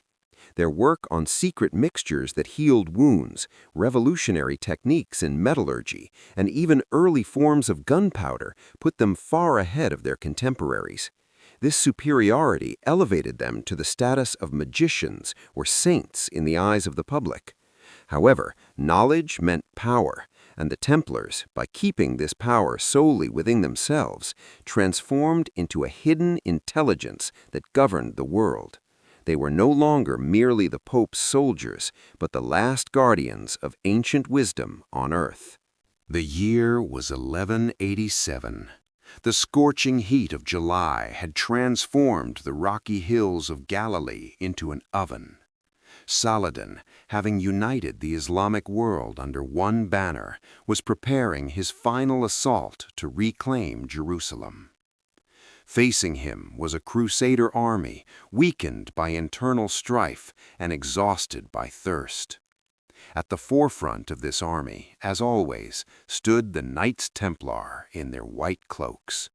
Their work on secret mixtures that healed wounds, revolutionary techniques in metallurgy, and even early forms of gunpowder put them far ahead of their contemporaries. This superiority elevated them to the status of magicians or saints in the eyes of the public. However, knowledge meant power, and the Templars, by keeping this power solely within themselves, transformed into a hidden intelligence that governed the world. They were no longer merely the Pope's soldiers, but the last guardians of ancient wisdom on earth. The year was 1187. The scorching heat of July had transformed the rocky hills of Galilee into an oven. Saladin, having united the Islamic world under one banner, was preparing his final assault to reclaim Jerusalem. Facing him was a crusader army weakened by internal strife and exhausted by thirst. At the forefront of this army, as always, stood the Knights Templar in their white cloaks.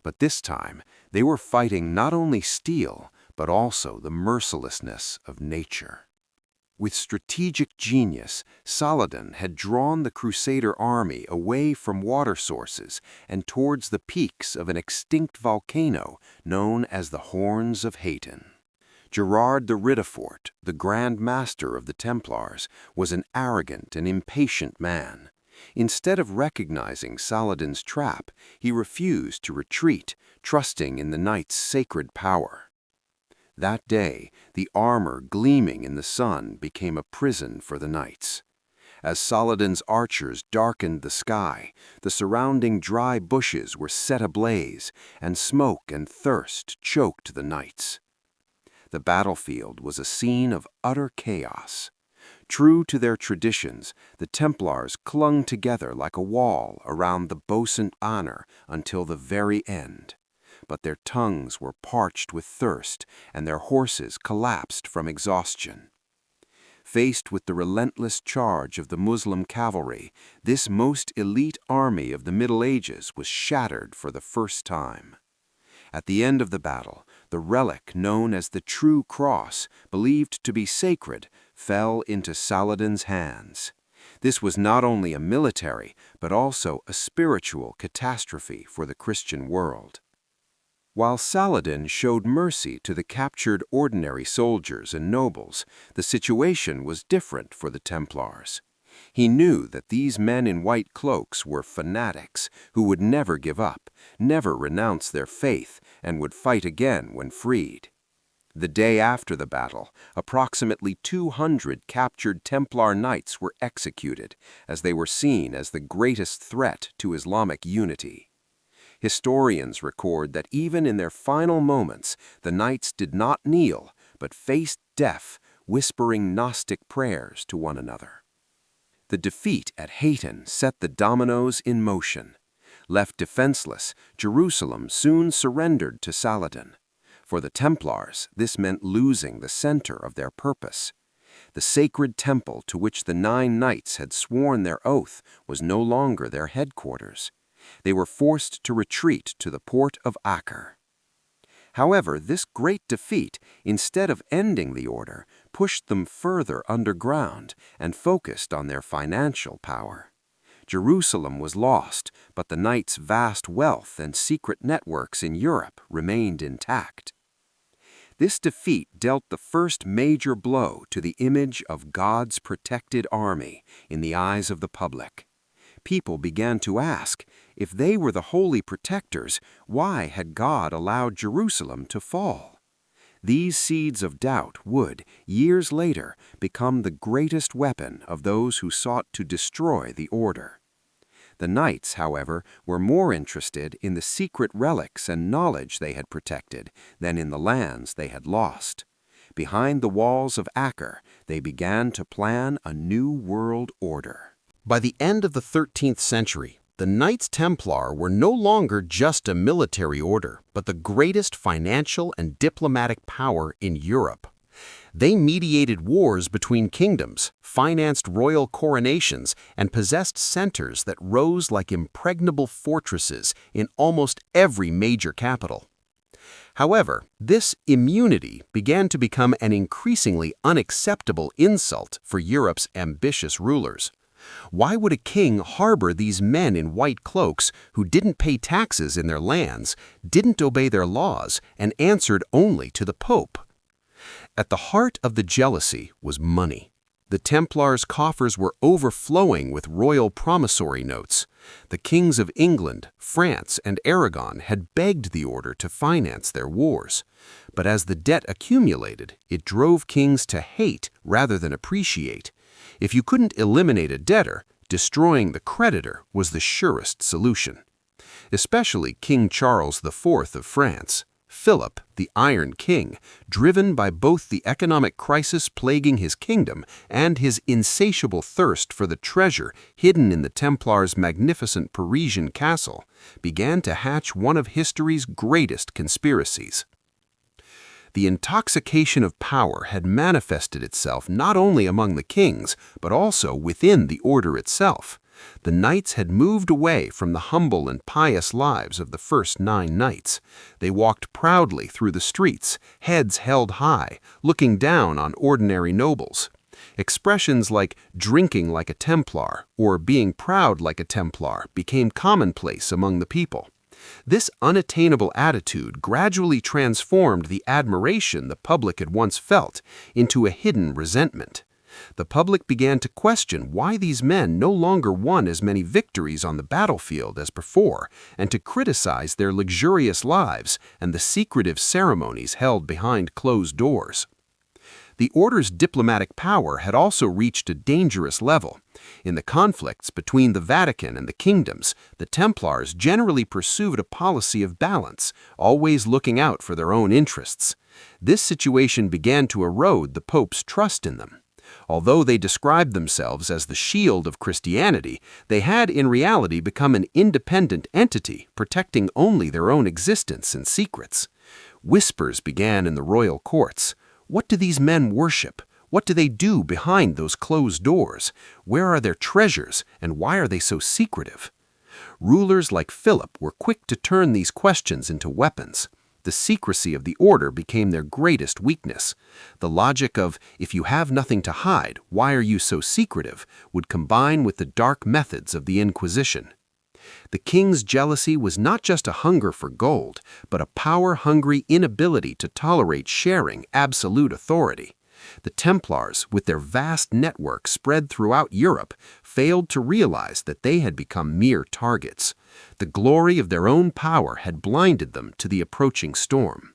But this time, they were fighting not only steel, but also the mercilessness of nature. With strategic genius, Saladin had drawn the Crusader army away from water sources and towards the peaks of an extinct volcano known as the Horns of Hayton. Gerard de Ridefort, the Grandmaster of the Templars, was an arrogant and impatient man. Instead of recognizing Saladin's trap, he refused to retreat, trusting in the knight's sacred power. That day, the armor gleaming in the sun became a prison for the knights. As Saladin's archers darkened the sky, the surrounding dry bushes were set ablaze, and smoke and thirst choked the knights. The battlefield was a scene of utter chaos. True to their traditions, the Templars clung together like a wall around the boasant honor until the very end. But their tongues were parched with thirst, and their horses collapsed from exhaustion. Faced with the relentless charge of the Muslim cavalry, this most elite army of the Middle Ages was shattered for the first time. At the end of the battle, the relic known as the True Cross, believed to be sacred, fell into Saladin's hands. This was not only a military, but also a spiritual catastrophe for the Christian world. While Saladin showed mercy to the captured ordinary soldiers and nobles, the situation was different for the Templars. He knew that these men in white cloaks were fanatics who would never give up, never renounce their faith, and would fight again when freed. The day after the battle, approximately 200 captured Templar knights were executed, as they were seen as the greatest threat to Islamic unity. Historians record that even in their final moments, the knights did not kneel, but faced death, whispering Gnostic prayers to one another. The defeat at Hattin set the dominoes in motion. Left defenseless, Jerusalem soon surrendered to Saladin. For the Templars, this meant losing the center of their purpose. The sacred temple to which the 9 knights had sworn their oath was no longer their headquarters. They were forced to retreat to the port of Acre. However, this great defeat, instead of ending the order, pushed them further underground and focused on their financial power. Jerusalem was lost, but the knights' vast wealth and secret networks in Europe remained intact. This defeat dealt the first major blow to the image of God's protected army in the eyes of the public. People began to ask, if they were the holy protectors, why had God allowed Jerusalem to fall? These seeds of doubt would, years later, become the greatest weapon of those who sought to destroy the order. The knights, however, were more interested in the secret relics and knowledge they had protected than in the lands they had lost. Behind the walls of Acre, they began to plan a new world order. By the end of the 13th century, the Knights Templar were no longer just a military order, but the greatest financial and diplomatic power in Europe. They mediated wars between kingdoms, financed royal coronations, and possessed centers that rose like impregnable fortresses in almost every major capital. However, this immunity began to become an increasingly unacceptable insult for Europe's ambitious rulers. Why would a king harbor these men in white cloaks who didn't pay taxes in their lands, didn't obey their laws, and answered only to the Pope? At the heart of the jealousy was money. The Templars' coffers were overflowing with royal promissory notes. The kings of England, France, and Aragon had begged the order to finance their wars. But as the debt accumulated, it drove kings to hate rather than appreciate. If you couldn't eliminate a debtor, destroying the creditor was the surest solution. Especially King Charles IV of France. Philip, the Iron King, driven by both the economic crisis plaguing his kingdom and his insatiable thirst for the treasure hidden in the Templars' magnificent Parisian castle, began to hatch one of history's greatest conspiracies. The intoxication of power had manifested itself not only among the kings, but also within the order itself. The knights had moved away from the humble and pious lives of the first 9 knights. They walked proudly through the streets, heads held high, looking down on ordinary nobles. Expressions like drinking like a Templar or being proud like a Templar became commonplace among the people. This unattainable attitude gradually transformed the admiration the public had once felt into a hidden resentment. The public began to question why these men no longer won as many victories on the battlefield as before, and to criticize their luxurious lives and the secretive ceremonies held behind closed doors. The order's diplomatic power had also reached a dangerous level. In the conflicts between the Vatican and the kingdoms, the Templars generally pursued a policy of balance, always looking out for their own interests. This situation began to erode the Pope's trust in them. Although they described themselves as the shield of Christianity, they had in reality become an independent entity, protecting only their own existence and secrets. Whispers began in the royal courts. What do these men worship? What do they do behind those closed doors? Where are their treasures, and why are they so secretive? Rulers like Philip were quick to turn these questions into weapons. The secrecy of the order became their greatest weakness. The logic of, if you have nothing to hide, why are you so secretive, would combine with the dark methods of the Inquisition. The king's jealousy was not just a hunger for gold, but a power-hungry inability to tolerate sharing absolute authority. The Templars, with their vast network spread throughout Europe, failed to realize that they had become mere targets. The glory of their own power had blinded them to the approaching storm.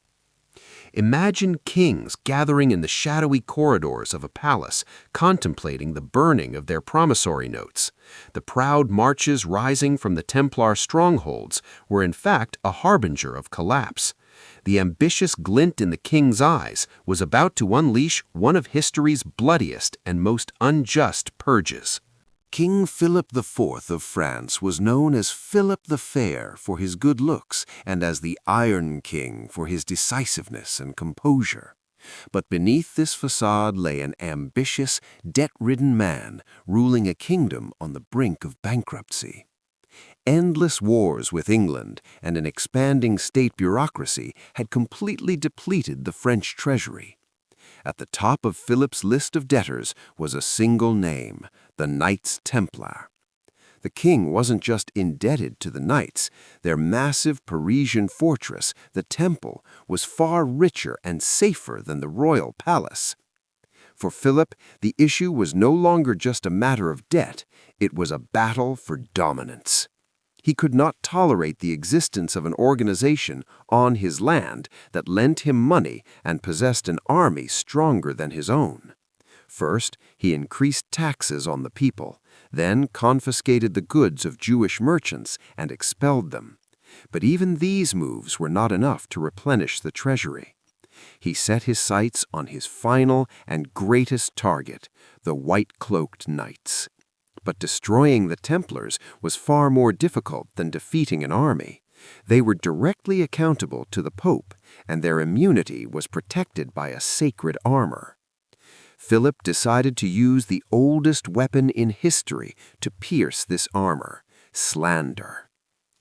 Imagine kings gathering in the shadowy corridors of a palace, contemplating the burning of their promissory notes. The proud marches rising from the Templar strongholds were in fact a harbinger of collapse. The ambitious glint in the king's eyes was about to unleash one of history's bloodiest and most unjust purges. King Philip IV of France was known as Philip the Fair for his good looks and as the Iron King for his decisiveness and composure. But beneath this facade lay an ambitious, debt-ridden man ruling a kingdom on the brink of bankruptcy. Endless wars with England and an expanding state bureaucracy had completely depleted the French treasury. At the top of Philip's list of debtors was a single name, the Knights Templar. The king wasn't just indebted to the Knights. Their massive Parisian fortress, the Temple, was far richer and safer than the royal palace. For Philip, the issue was no longer just a matter of debt, it was a battle for dominance. He could not tolerate the existence of an organization on his land that lent him money and possessed an army stronger than his own. First, he increased taxes on the people, then confiscated the goods of Jewish merchants and expelled them. But even these moves were not enough to replenish the treasury. He set his sights on his final and greatest target, the white-cloaked knights. But destroying the Templars was far more difficult than defeating an army. They were directly accountable to the Pope, and their immunity was protected by a sacred armor. Philip decided to use the oldest weapon in history to pierce this armor: slander.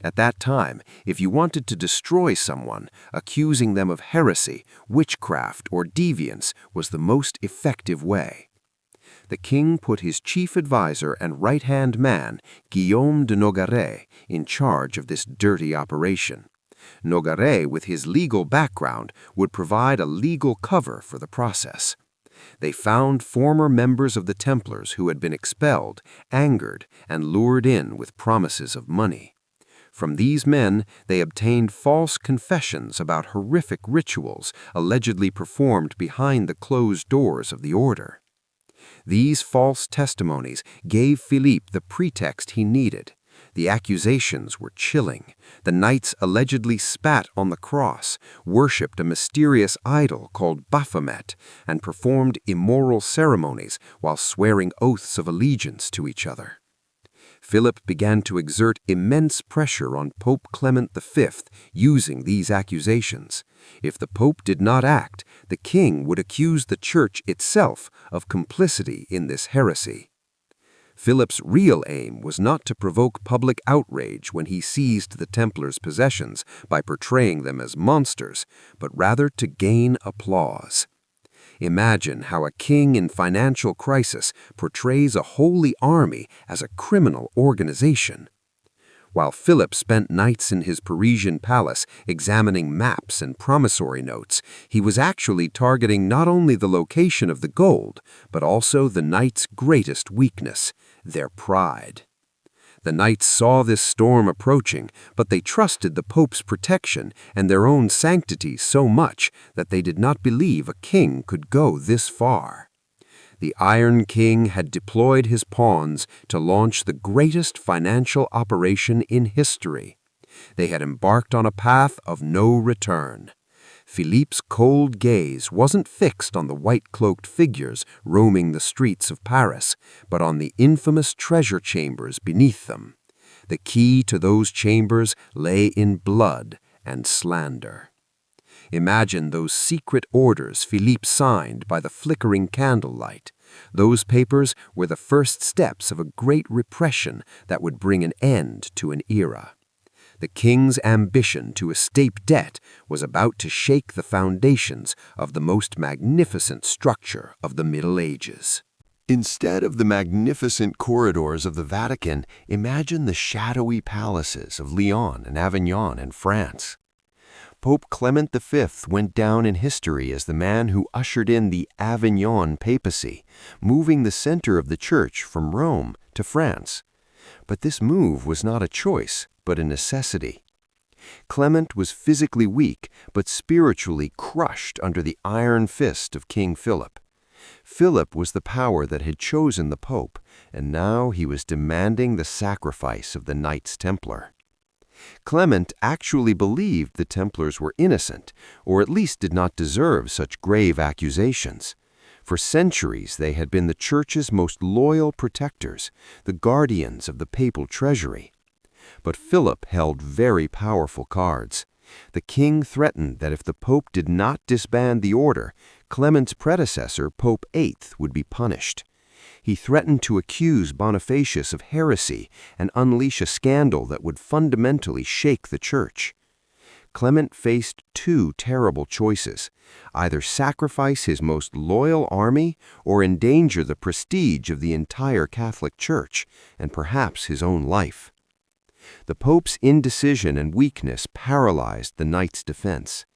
At that time, if you wanted to destroy someone, accusing them of heresy, witchcraft, or deviance was the most effective way. The king put his chief advisor and right-hand man, Guillaume de Nogaret, in charge of this dirty operation. Nogaret, with his legal background, would provide a legal cover for the process. They found former members of the Templars who had been expelled, angered, and lured in with promises of money. From these men, they obtained false confessions about horrific rituals allegedly performed behind the closed doors of the order. These false testimonies gave Philippe the pretext he needed. The accusations were chilling. The knights allegedly spat on the cross, worshipped a mysterious idol called Baphomet, and performed immoral ceremonies while swearing oaths of allegiance to each other. Philip began to exert immense pressure on Pope Clement V using these accusations. If the Pope did not act, the king would accuse the Church itself of complicity in this heresy. Philip's real aim was not to provoke public outrage when he seized the Templars' possessions by portraying them as monsters, but rather to gain applause. Imagine how a king in financial crisis portrays a holy army as a criminal organization. While Philip spent nights in his Parisian palace examining maps and promissory notes, he was actually targeting not only the location of the gold, but also the knights' greatest weakness, their pride. The knights saw this storm approaching, but they trusted the Pope's protection and their own sanctity so much that they did not believe a king could go this far. The Iron King had deployed his pawns to launch the greatest financial operation in history. They had embarked on a path of no return. Philippe's cold gaze wasn't fixed on the white-cloaked figures roaming the streets of Paris, but on the infamous treasure chambers beneath them. The key to those chambers lay in blood and slander. Imagine those secret orders Philippe signed by the flickering candlelight. Those papers were the first steps of a great repression that would bring an end to an era. The king's ambition to escape debt was about to shake the foundations of the most magnificent structure of the Middle Ages. Instead of the magnificent corridors of the Vatican, imagine the shadowy palaces of Lyon and Avignon in France. Pope Clement V went down in history as the man who ushered in the Avignon papacy, moving the center of the church from Rome to France. But this move was not a choice, but a necessity. Clement was physically weak, but spiritually crushed under the iron fist of King Philip. Philip was the power that had chosen the Pope, and now he was demanding the sacrifice of the Knights Templar. Clement actually believed the Templars were innocent, or at least did not deserve such grave accusations. For centuries they had been the Church's most loyal protectors, the guardians of the papal treasury. But Philip held very powerful cards. The king threatened that if the Pope did not disband the order, Clement's predecessor, Pope VIII, would be punished. He threatened to accuse Bonifacius of heresy and unleash a scandal that would fundamentally shake the Church. Clement faced two terrible choices: either sacrifice his most loyal army or endanger the prestige of the entire Catholic Church, and perhaps his own life. The Pope's indecision and weakness paralyzed the Knights' defense.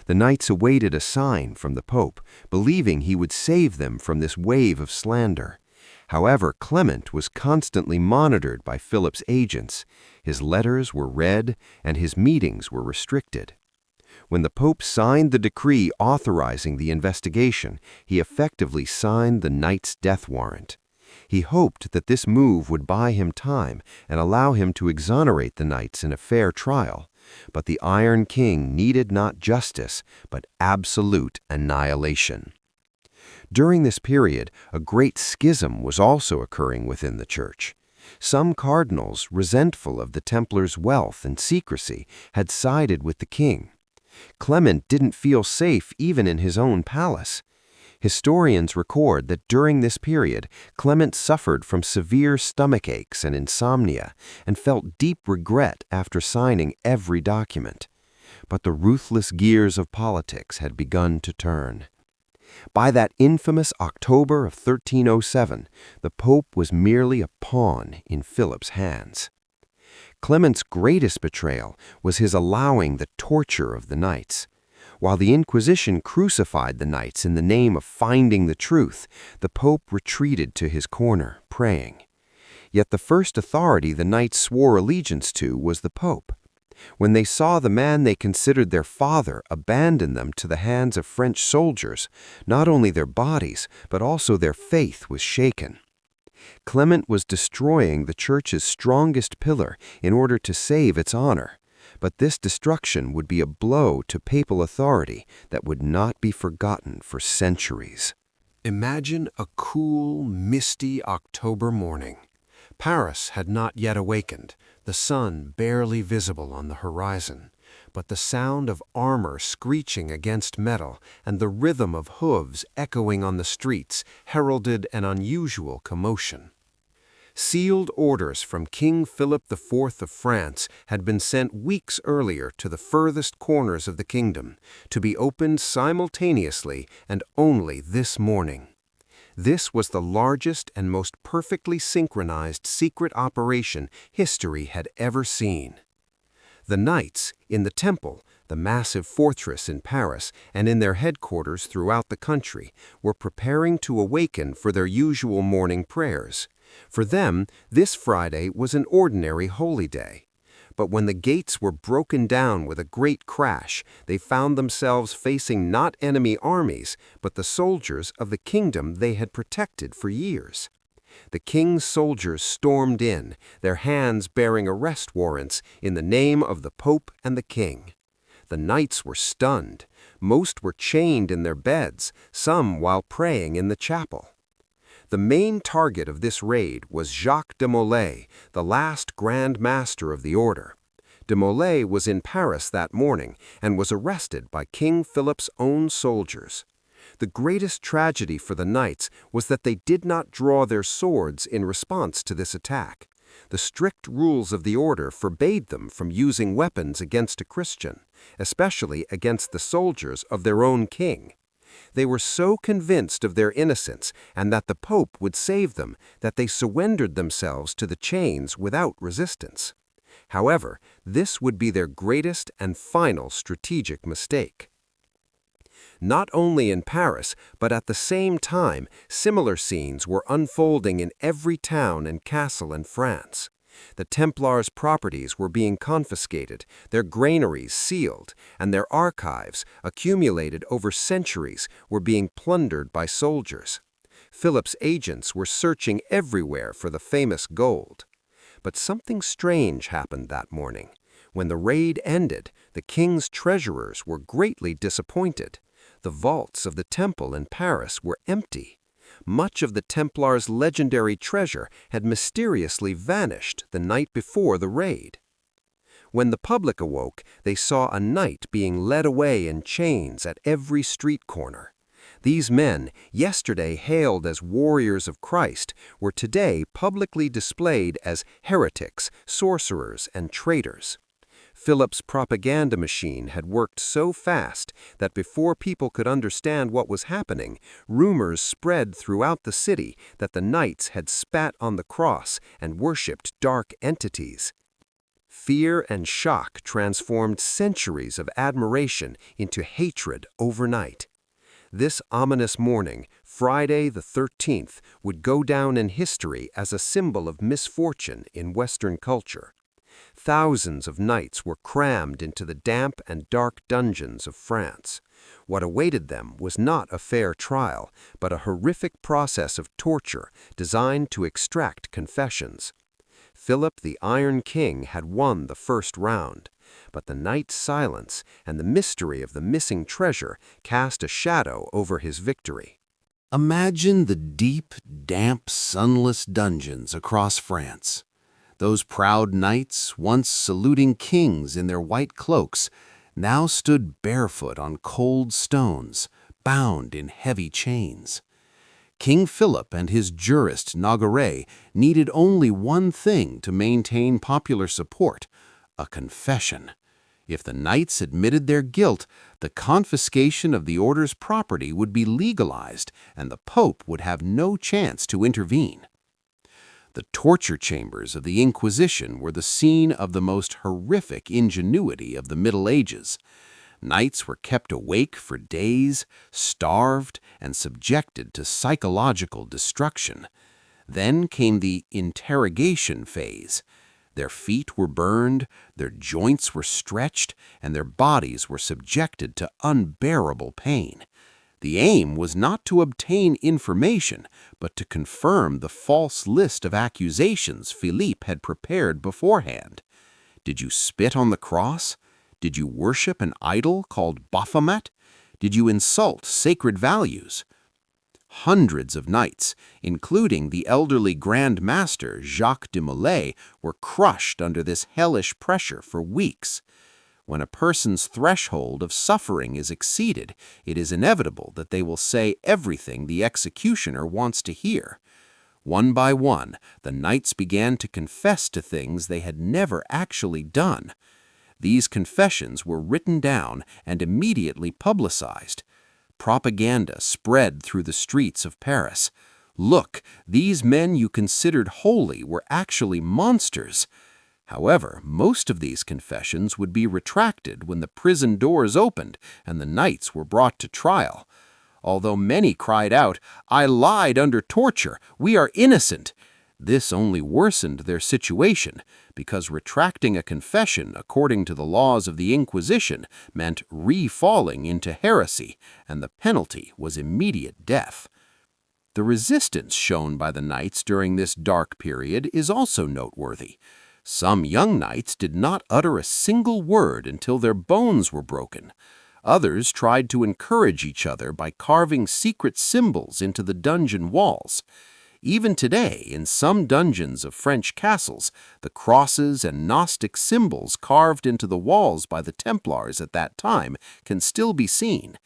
The Knights awaited a sign from the Pope, believing he would save them from this wave of slander. However, Clement was constantly monitored by Philip's agents. His letters were read, and his meetings were restricted. When the Pope signed the decree authorizing the investigation, he effectively signed the Knights' death warrant. He hoped that this move would buy him time and allow him to exonerate the Knights in a fair trial. But the Iron King needed not justice, but absolute annihilation. During this period, a great schism was also occurring within the Church. Some cardinals, resentful of the Templars' wealth and secrecy, had sided with the king. Clement didn't feel safe even in his own palace. Historians record that during this period, Clement suffered from severe stomach aches and insomnia and felt deep regret after signing every document. But the ruthless gears of politics had begun to turn. By that infamous October of 1307, the Pope was merely a pawn in Philip's hands. Clement's greatest betrayal was his allowing the torture of the Knights. While the Inquisition crucified the Knights in the name of finding the truth, the Pope retreated to his corner, praying. Yet the first authority the Knights swore allegiance to was the Pope. When they saw the man they considered their father abandon them to the hands of French soldiers, not only their bodies, but also their faith was shaken. Clement was destroying the Church's strongest pillar in order to save its honor. But this destruction would be a blow to papal authority that would not be forgotten for centuries. Imagine a cool, misty October morning. Paris had not yet awakened, the sun barely visible on the horizon, but the sound of armor screeching against metal and the rhythm of hooves echoing on the streets heralded an unusual commotion. Sealed orders from King Philip IV of France had been sent weeks earlier to the furthest corners of the kingdom, to be opened simultaneously and only this morning. This was the largest and most perfectly synchronized secret operation history had ever seen. The Knights, in the Temple, the massive fortress in Paris, and in their headquarters throughout the country, were preparing to awaken for their usual morning prayers. For them, this Friday was an ordinary holy day. But when the gates were broken down with a great crash, they found themselves facing not enemy armies, but the soldiers of the kingdom they had protected for years. The king's soldiers stormed in, their hands bearing arrest warrants in the name of the Pope and the king. The knights were stunned. Most were chained in their beds, some while praying in the chapel. The main target of this raid was Jacques de Molay, the last Grandmaster of the order. De Molay was in Paris that morning and was arrested by King Philip's own soldiers. The greatest tragedy for the knights was that they did not draw their swords in response to this attack. The strict rules of the order forbade them from using weapons against a Christian, especially against the soldiers of their own king. They were so convinced of their innocence and that the Pope would save them that they surrendered themselves to the chains without resistance. However, this would be their greatest and final strategic mistake. Not only in Paris, but at the same time, similar scenes were unfolding in every town and castle in France. The Templars' properties were being confiscated, their granaries sealed, and their archives, accumulated over centuries, were being plundered by soldiers. Philip's agents were searching everywhere for the famous gold. But something strange happened that morning. When the raid ended, the king's treasurers were greatly disappointed. The vaults of the temple in Paris were empty. Much of the Templars' legendary treasure had mysteriously vanished the night before the raid. When the public awoke, they saw a knight being led away in chains at every street corner. These men, yesterday hailed as warriors of Christ, were today publicly displayed as heretics, sorcerers, and traitors. Philip's propaganda machine had worked so fast that before people could understand what was happening, rumors spread throughout the city that the knights had spat on the cross and worshipped dark entities. Fear and shock transformed centuries of admiration into hatred overnight. This ominous morning, Friday the 13th, would go down in history as a symbol of misfortune in Western culture. Thousands of knights were crammed into the damp and dark dungeons of France. What awaited them was not a fair trial, but a horrific process of torture designed to extract confessions. Philip the Iron King had won the first round, but the knight's silence and the mystery of the missing treasure cast a shadow over his victory. Imagine the deep, damp, sunless dungeons across France. Those proud knights, once saluting kings in their white cloaks, now stood barefoot on cold stones, bound in heavy chains. King Philip and his jurist Nogaret needed only one thing to maintain popular support: a confession. If the knights admitted their guilt, the confiscation of the order's property would be legalized, and the Pope would have no chance to intervene. The torture chambers of the Inquisition were the scene of the most horrific ingenuity of the Middle Ages. Knights were kept awake for days, starved, and subjected to psychological destruction. Then came the interrogation phase. Their feet were burned, their joints were stretched, and their bodies were subjected to unbearable pain. The aim was not to obtain information, but to confirm the false list of accusations Philippe had prepared beforehand. Did you spit on the cross? Did you worship an idol called Baphomet? Did you insult sacred values? Hundreds of knights, including the elderly Grandmaster Jacques de Molay, were crushed under this hellish pressure for weeks. When a person's threshold of suffering is exceeded, it is inevitable that they will say everything the executioner wants to hear. One by one, the knights began to confess to things they had never actually done. These confessions were written down and immediately publicized. Propaganda spread through the streets of Paris. Look, these men you considered holy were actually monsters. However, most of these confessions would be retracted when the prison doors opened and the knights were brought to trial. Although many cried out, "I lied under torture, we are innocent," this only worsened their situation, because retracting a confession according to the laws of the Inquisition meant re-falling into heresy, and the penalty was immediate death. The resistance shown by the knights during this dark period is also noteworthy. Some young knights did not utter a single word until their bones were broken. Others tried to encourage each other by carving secret symbols into the dungeon walls. Even today, in some dungeons of French castles, the crosses and Gnostic symbols carved into the walls by the Templars at that time can still be seen.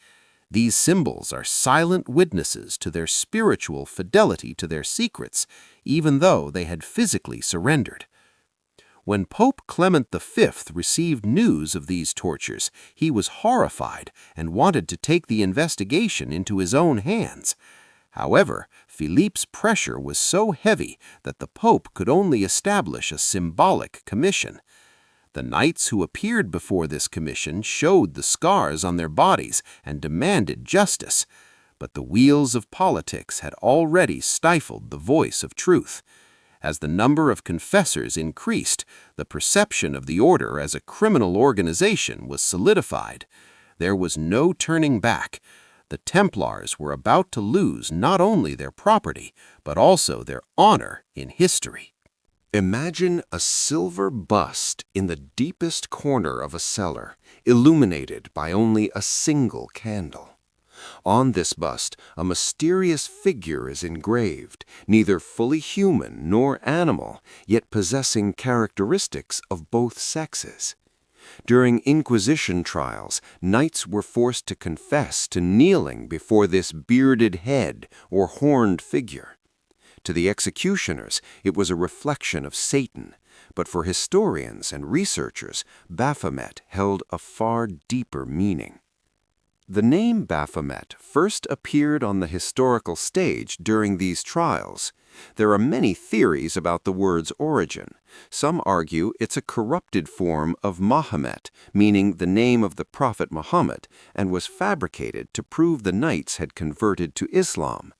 These symbols are silent witnesses to their spiritual fidelity to their secrets, even though they had physically surrendered. When Pope Clement V received news of these tortures, he was horrified and wanted to take the investigation into his own hands. However, Philippe's pressure was so heavy that the Pope could only establish a symbolic commission. The knights who appeared before this commission showed the scars on their bodies and demanded justice, but the wheels of politics had already stifled the voice of truth. As the number of confessors increased, the perception of the order as a criminal organization was solidified. There was no turning back. The Templars were about to lose not only their property, but also their honor in history. Imagine a silver bust in the deepest corner of a cellar, illuminated by only a single candle. On this bust, a mysterious figure is engraved, neither fully human nor animal, yet possessing characteristics of both sexes. During Inquisition trials, knights were forced to confess to kneeling before this bearded head or horned figure. To the executioners, it was a reflection of Satan, but for historians and researchers, Baphomet held a far deeper meaning. The name Baphomet first appeared on the historical stage during these trials. There are many theories about the word's origin. Some argue it's a corrupted form of Mahomet, meaning the name of the Prophet Muhammad, and was fabricated to prove the knights had converted to Islam.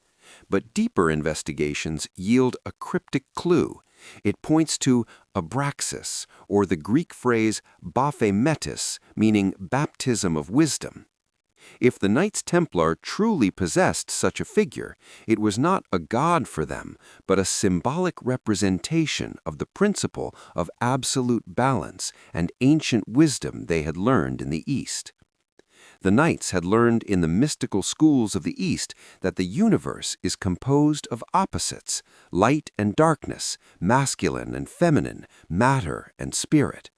But deeper investigations yield a cryptic clue. It points to abraxas, or the Greek phrase baphemetis, meaning baptism of wisdom. If the Knights Templar truly possessed such a figure, it was not a god for them, but a symbolic representation of the principle of absolute balance and ancient wisdom they had learned in the East. The Knights had learned in the mystical schools of the East that the universe is composed of opposites, light and darkness, masculine and feminine, matter and spirit.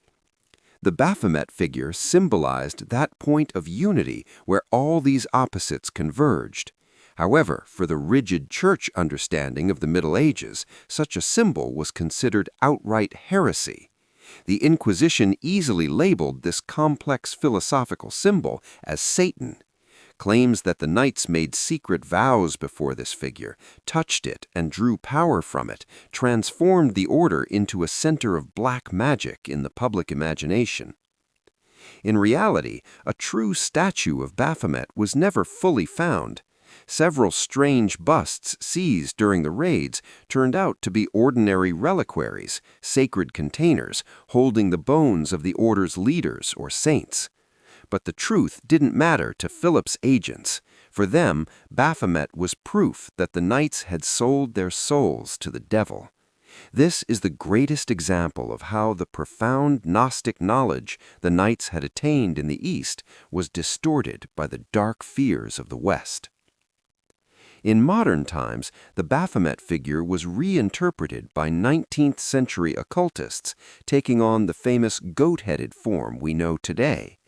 The Baphomet figure symbolized that point of unity where all these opposites converged. However, for the rigid church understanding of the Middle Ages, such a symbol was considered outright heresy. The Inquisition easily labeled this complex philosophical symbol as Satan. Claims that the knights made secret vows before this figure, touched it and drew power from it, transformed the order into a center of black magic in the public imagination. In reality, a true statue of Baphomet was never fully found. Several strange busts seized during the raids turned out to be ordinary reliquaries, sacred containers, holding the bones of the order's leaders or saints. But the truth didn't matter to Philip's agents. For them, Baphomet was proof that the knights had sold their souls to the devil. This is the greatest example of how the profound Gnostic knowledge the knights had attained in the East was distorted by the dark fears of the West. In modern times, the Baphomet figure was reinterpreted by 19th-century occultists, taking on the famous goat-headed form we know today.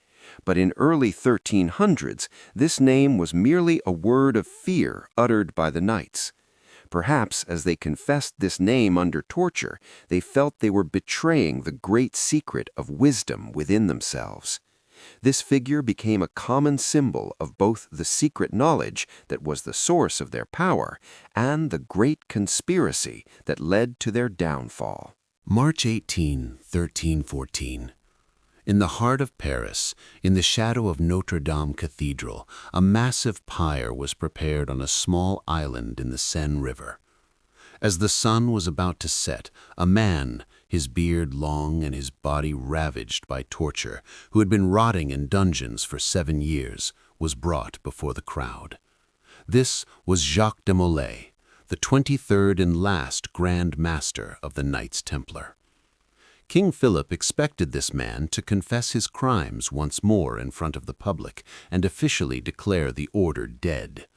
But in early 1300s, this name was merely a word of fear uttered by the knights. Perhaps as they confessed this name under torture, they felt they were betraying the great secret of wisdom within themselves. This figure became a common symbol of both the secret knowledge that was the source of their power and the great conspiracy that led to their downfall. March 18, 1314. In the heart of Paris, in the shadow of Notre Dame Cathedral, a massive pyre was prepared on a small island in the Seine River. As the sun was about to set, a man, his beard long and his body ravaged by torture, who had been rotting in dungeons for 7 years, was brought before the crowd. This was Jacques de Molay, the 23rd and last Grandmaster of the Knights Templar. King Philip expected this man to confess his crimes once more in front of the public and officially declare the order dead.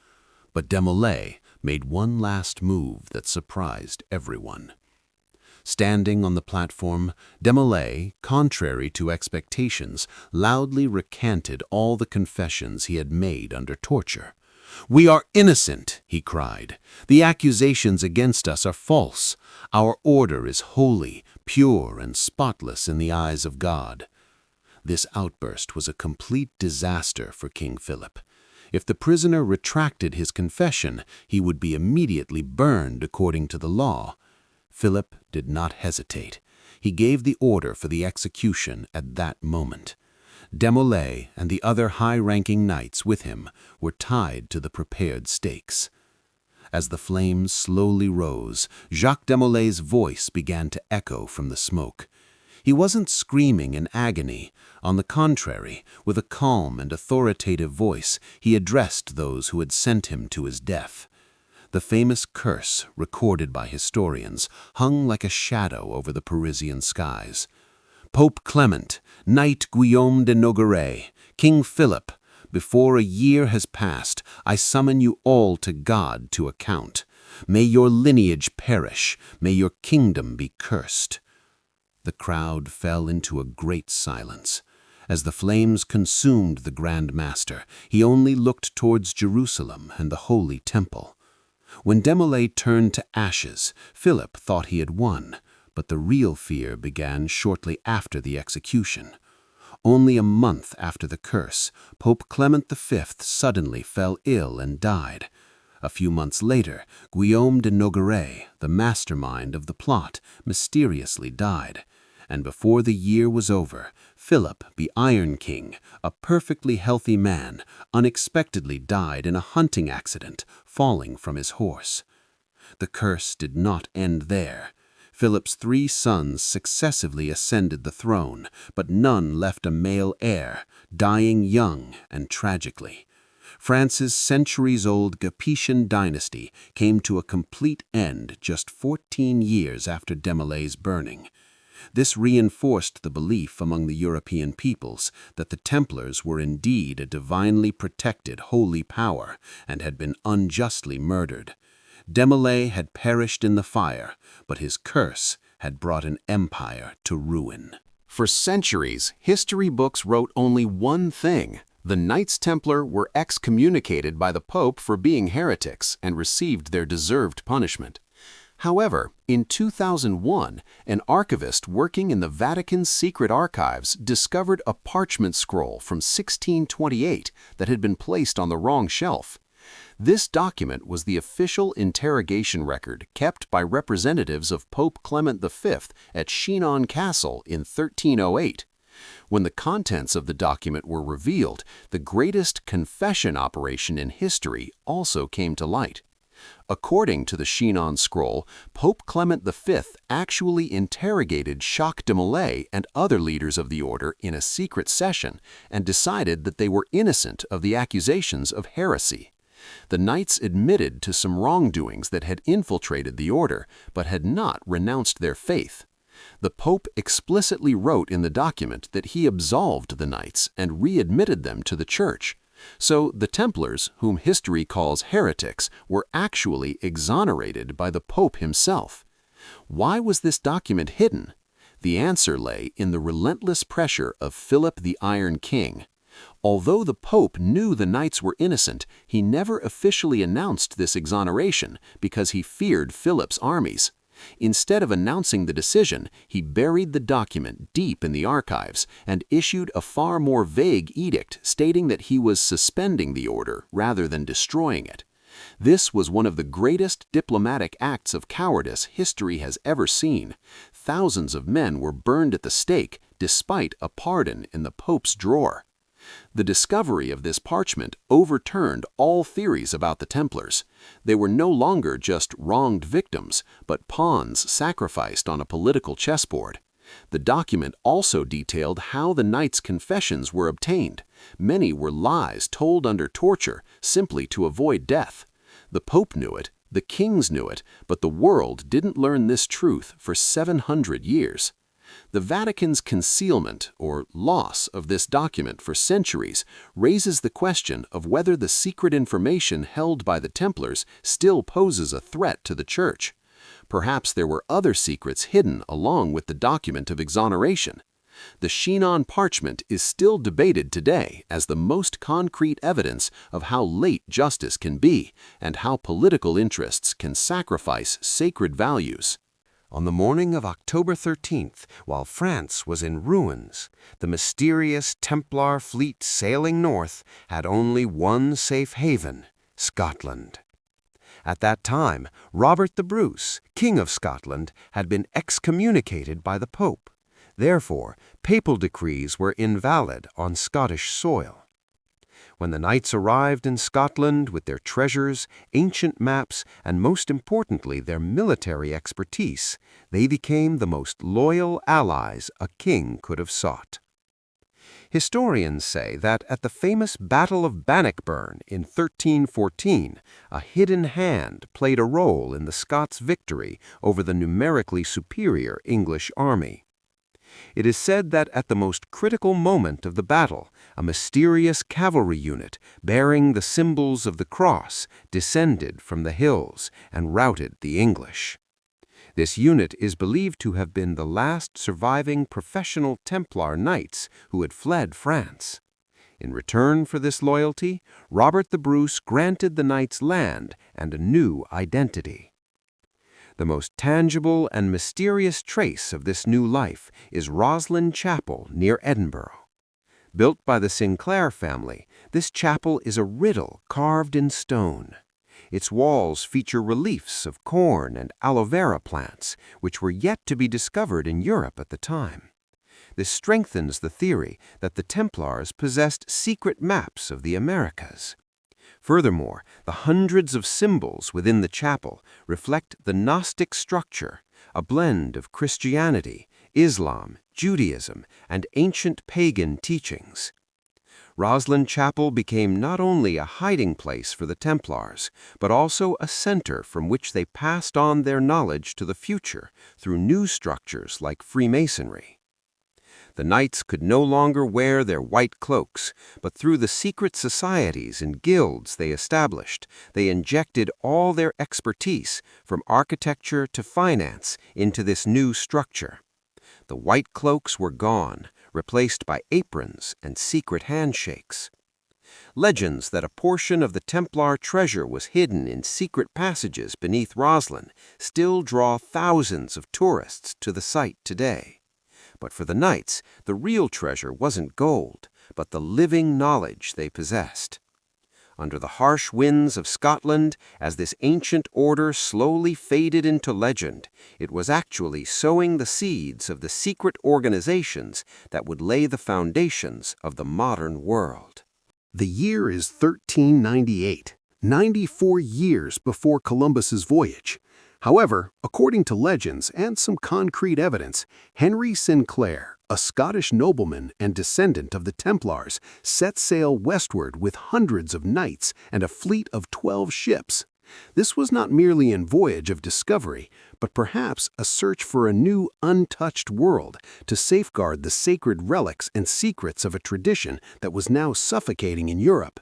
But de Molay made one last move that surprised everyone. Standing on the platform, de Molay, contrary to expectations, loudly recanted all the confessions he had made under torture. "We are innocent," he cried. "The accusations against us are false. Our order is holy, pure, and spotless in the eyes of God." This outburst was a complete disaster for King Philip. If the prisoner retracted his confession, he would be immediately burned according to the law. Philip did not hesitate. He gave the order for the execution at that moment. De Molay and the other high-ranking knights with him were tied to the prepared stakes. As the flames slowly rose, Jacques de Molay's voice began to echo from the smoke. He wasn't screaming in agony. On the contrary, with a calm and authoritative voice, he addressed those who had sent him to his death. The famous curse, recorded by historians, hung like a shadow over the Parisian skies. "Pope Clement, Knight Guillaume de Nogaret, King Philip, before a year has passed, I summon you all to God to account. May your lineage perish, may your kingdom be cursed." The crowd fell into a great silence. As the flames consumed the Grand Master, he only looked towards Jerusalem and the Holy Temple. When de Molay turned to ashes, Philip thought he had won, but the real fear began shortly after the execution. Only a month after the curse, Pope Clement V suddenly fell ill and died. A few months later, Guillaume de Nogaret, the mastermind of the plot, mysteriously died. And before the year was over, Philip, the Iron King, a perfectly healthy man, unexpectedly died in a hunting accident, falling from his horse. The curse did not end there. Philip's 3 sons successively ascended the throne, but none left a male heir, dying young and tragically. France's centuries-old Capetian dynasty came to a complete end just 14 years after de Molay's burning. This reinforced the belief among the European peoples that the Templars were indeed a divinely protected holy power and had been unjustly murdered. De Molay had perished in the fire, but his curse had brought an empire to ruin. For centuries, history books wrote only one thing: the Knights Templar were excommunicated by the Pope for being heretics and received their deserved punishment. However, in 2001, an archivist working in the Vatican's secret archives discovered a parchment scroll from 1628 that had been placed on the wrong shelf. This document was the official interrogation record kept by representatives of Pope Clement V at Chinon Castle in 1308. When the contents of the document were revealed, the greatest confession operation in history also came to light. According to the Chinon scroll, Pope Clement V actually interrogated Jacques de Molay and other leaders of the order in a secret session and decided that they were innocent of the accusations of heresy. The knights admitted to some wrongdoings that had infiltrated the order, but had not renounced their faith. The Pope explicitly wrote in the document that he absolved the knights and readmitted them to the Church. So the Templars, whom history calls heretics, were actually exonerated by the Pope himself. Why was this document hidden? The answer lay in the relentless pressure of Philip the Iron King. Although the Pope knew the knights were innocent, he never officially announced this exoneration because he feared Philip's armies. Instead of announcing the decision, he buried the document deep in the archives and issued a far more vague edict stating that he was suspending the order rather than destroying it. This was one of the greatest diplomatic acts of cowardice history has ever seen. Thousands of men were burned at the stake despite a pardon in the Pope's drawer. The discovery of this parchment overturned all theories about the Templars. They were no longer just wronged victims, but pawns sacrificed on a political chessboard. The document also detailed how the knights' confessions were obtained. Many were lies told under torture simply to avoid death. The Pope knew it, the kings knew it, but the world didn't learn this truth for 700 years. The Vatican's concealment or loss of this document for centuries raises the question of whether the secret information held by the Templars still poses a threat to the Church. Perhaps there were other secrets hidden along with the document of exoneration. The Chinon parchment is still debated today as the most concrete evidence of how late justice can be and how political interests can sacrifice sacred values. On the morning of October 13th, while France was in ruins, the mysterious Templar fleet sailing north had only one safe haven, Scotland. At that time, Robert the Bruce, King of Scotland, had been excommunicated by the Pope. Therefore, papal decrees were invalid on Scottish soil. When the knights arrived in Scotland with their treasures, ancient maps, and most importantly their military expertise, they became the most loyal allies a king could have sought. Historians say that at the famous Battle of Bannockburn in 1314, a hidden hand played a role in the Scots' victory over the numerically superior English army. It is said that at the most critical moment of the battle, a mysterious cavalry unit bearing the symbols of the cross descended from the hills and routed the English. This unit is believed to have been the last surviving professional Templar knights who had fled France. In return for this loyalty, Robert the Bruce granted the knights land and a new identity. The most tangible and mysterious trace of this new life is Roslin Chapel near Edinburgh. Built by the Sinclair family, this chapel is a riddle carved in stone. Its walls feature reliefs of corn and aloe vera plants, which were yet to be discovered in Europe at the time. This strengthens the theory that the Templars possessed secret maps of the Americas. Furthermore, the hundreds of symbols within the chapel reflect the Gnostic structure, a blend of Christianity, Islam, Judaism, and ancient pagan teachings. Roslin Chapel became not only a hiding place for the Templars, but also a center from which they passed on their knowledge to the future through new structures like Freemasonry. The knights could no longer wear their white cloaks, but through the secret societies and guilds they established, they injected all their expertise, from architecture to finance, into this new structure. The white cloaks were gone, replaced by aprons and secret handshakes. Legends that a portion of the Templar treasure was hidden in secret passages beneath Roslin still draw thousands of tourists to the site today. But for the knights, the real treasure wasn't gold, but the living knowledge they possessed. Under the harsh winds of Scotland, as this ancient order slowly faded into legend, it was actually sowing the seeds of the secret organizations that would lay the foundations of the modern world. The year is 1398, 94 years before Columbus's voyage. However, according to legends and some concrete evidence, Henry Sinclair, a Scottish nobleman and descendant of the Templars, set sail westward with hundreds of knights and a fleet of 12 ships. This was not merely a voyage of discovery, but perhaps a search for a new, untouched world to safeguard the sacred relics and secrets of a tradition that was now suffocating in Europe.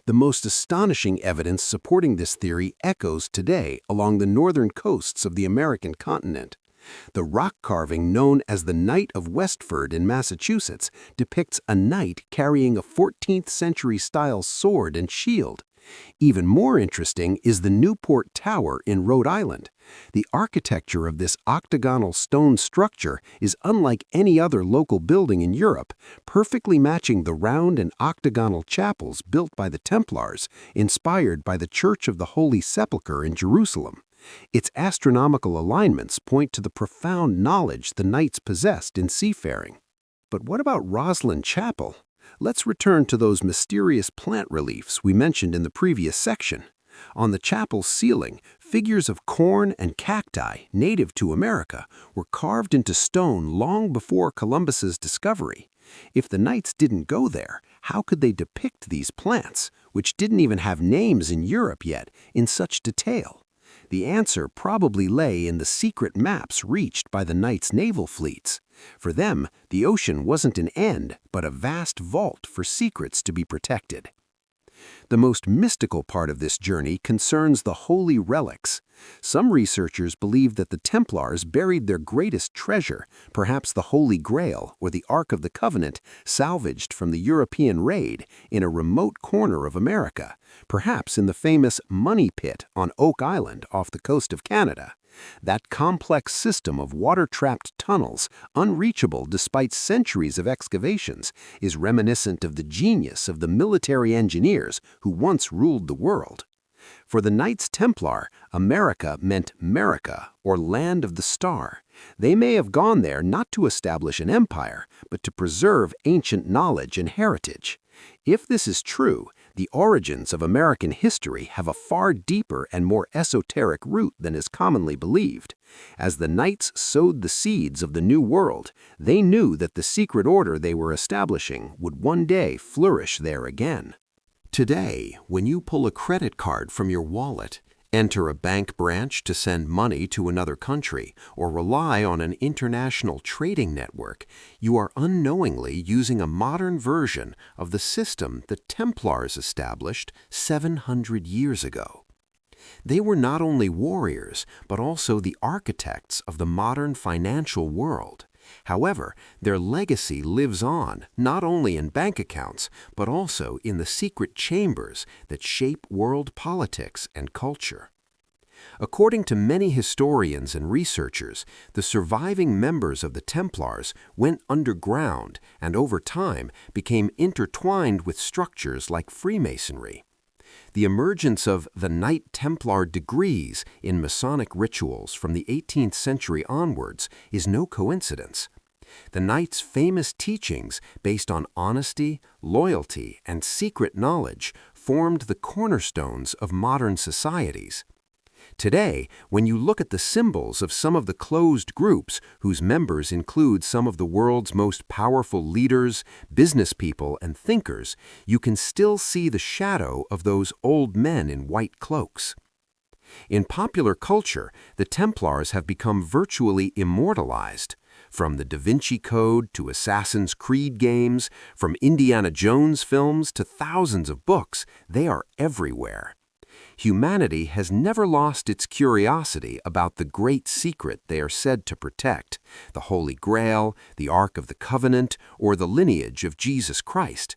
The most astonishing evidence supporting this theory echoes today along the northern coasts of the American continent. The rock carving known as the Knight of Westford in Massachusetts depicts a knight carrying a 14th-century-style sword and shield. Even more interesting is the Newport Tower in Rhode Island. The architecture of this octagonal stone structure is unlike any other local building in Europe, perfectly matching the round and octagonal chapels built by the Templars, inspired by the Church of the Holy Sepulchre in Jerusalem. Its astronomical alignments point to the profound knowledge the Knights possessed in seafaring. But what about Roslin Chapel? Let's return to those mysterious plant reliefs we mentioned in the previous section. On the chapel's ceiling, figures of corn and cacti, native to America, were carved into stone long before Columbus's discovery. If the Knights didn't go there, how could they depict these plants, which didn't even have names in Europe yet, in such detail? The answer probably lay in the secret maps reached by the Knights' naval fleets. For them, the ocean wasn't an end, but a vast vault for secrets to be protected. The most mystical part of this journey concerns the holy relics. Some researchers believe that the Templars buried their greatest treasure, perhaps the Holy Grail or the Ark of the Covenant, salvaged from the European raid, in a remote corner of America, perhaps in the famous Money Pit on Oak Island off the coast of Canada. That complex system of water-trapped tunnels, unreachable despite centuries of excavations, is reminiscent of the genius of the military engineers who once ruled the world. For the Knights Templar, America meant Merica, or Land of the Star. They may have gone there not to establish an empire, but to preserve ancient knowledge and heritage. If this is true, the origins of American history have a far deeper and more esoteric root than is commonly believed. As the Knights sowed the seeds of the New World, they knew that the secret order they were establishing would one day flourish there again. Today, when you pull a credit card from your wallet, enter a bank branch to send money to another country, or rely on an international trading network, you are unknowingly using a modern version of the system the Templars established 700 years ago. They were not only warriors, but also the architects of the modern financial world. However, their legacy lives on, not only in bank accounts, but also in the secret chambers that shape world politics and culture. According to many historians and researchers, the surviving members of the Templars went underground and over time became intertwined with structures like Freemasonry. The emergence of the Knight Templar degrees in Masonic rituals from the 18th century onwards is no coincidence. The Knights' famous teachings based on honesty, loyalty, and secret knowledge formed the cornerstones of modern societies. Today, when you look at the symbols of some of the closed groups whose members include some of the world's most powerful leaders, business people, and thinkers, you can still see the shadow of those old men in white cloaks. In popular culture, the Templars have become virtually immortalized. From the Da Vinci Code to Assassin's Creed games, from Indiana Jones films to thousands of books, they are everywhere. Humanity has never lost its curiosity about the great secret they are said to protect, the Holy Grail, the Ark of the Covenant, or the lineage of Jesus Christ.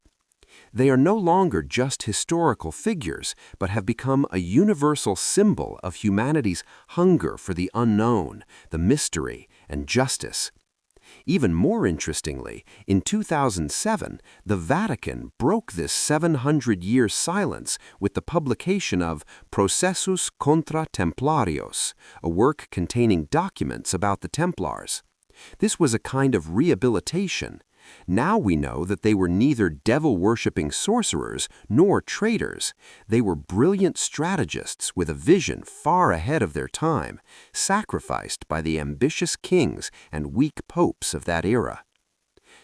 They are no longer just historical figures, but have become a universal symbol of humanity's hunger for the unknown, the mystery, and justice. Even more interestingly, in 2007, the Vatican broke this 700-year silence with the publication of Processus contra Templarios, a work containing documents about the Templars. This was a kind of rehabilitation. Now we know that they were neither devil-worshipping sorcerers nor traitors. They were brilliant strategists with a vision far ahead of their time, sacrificed by the ambitious kings and weak popes of that era.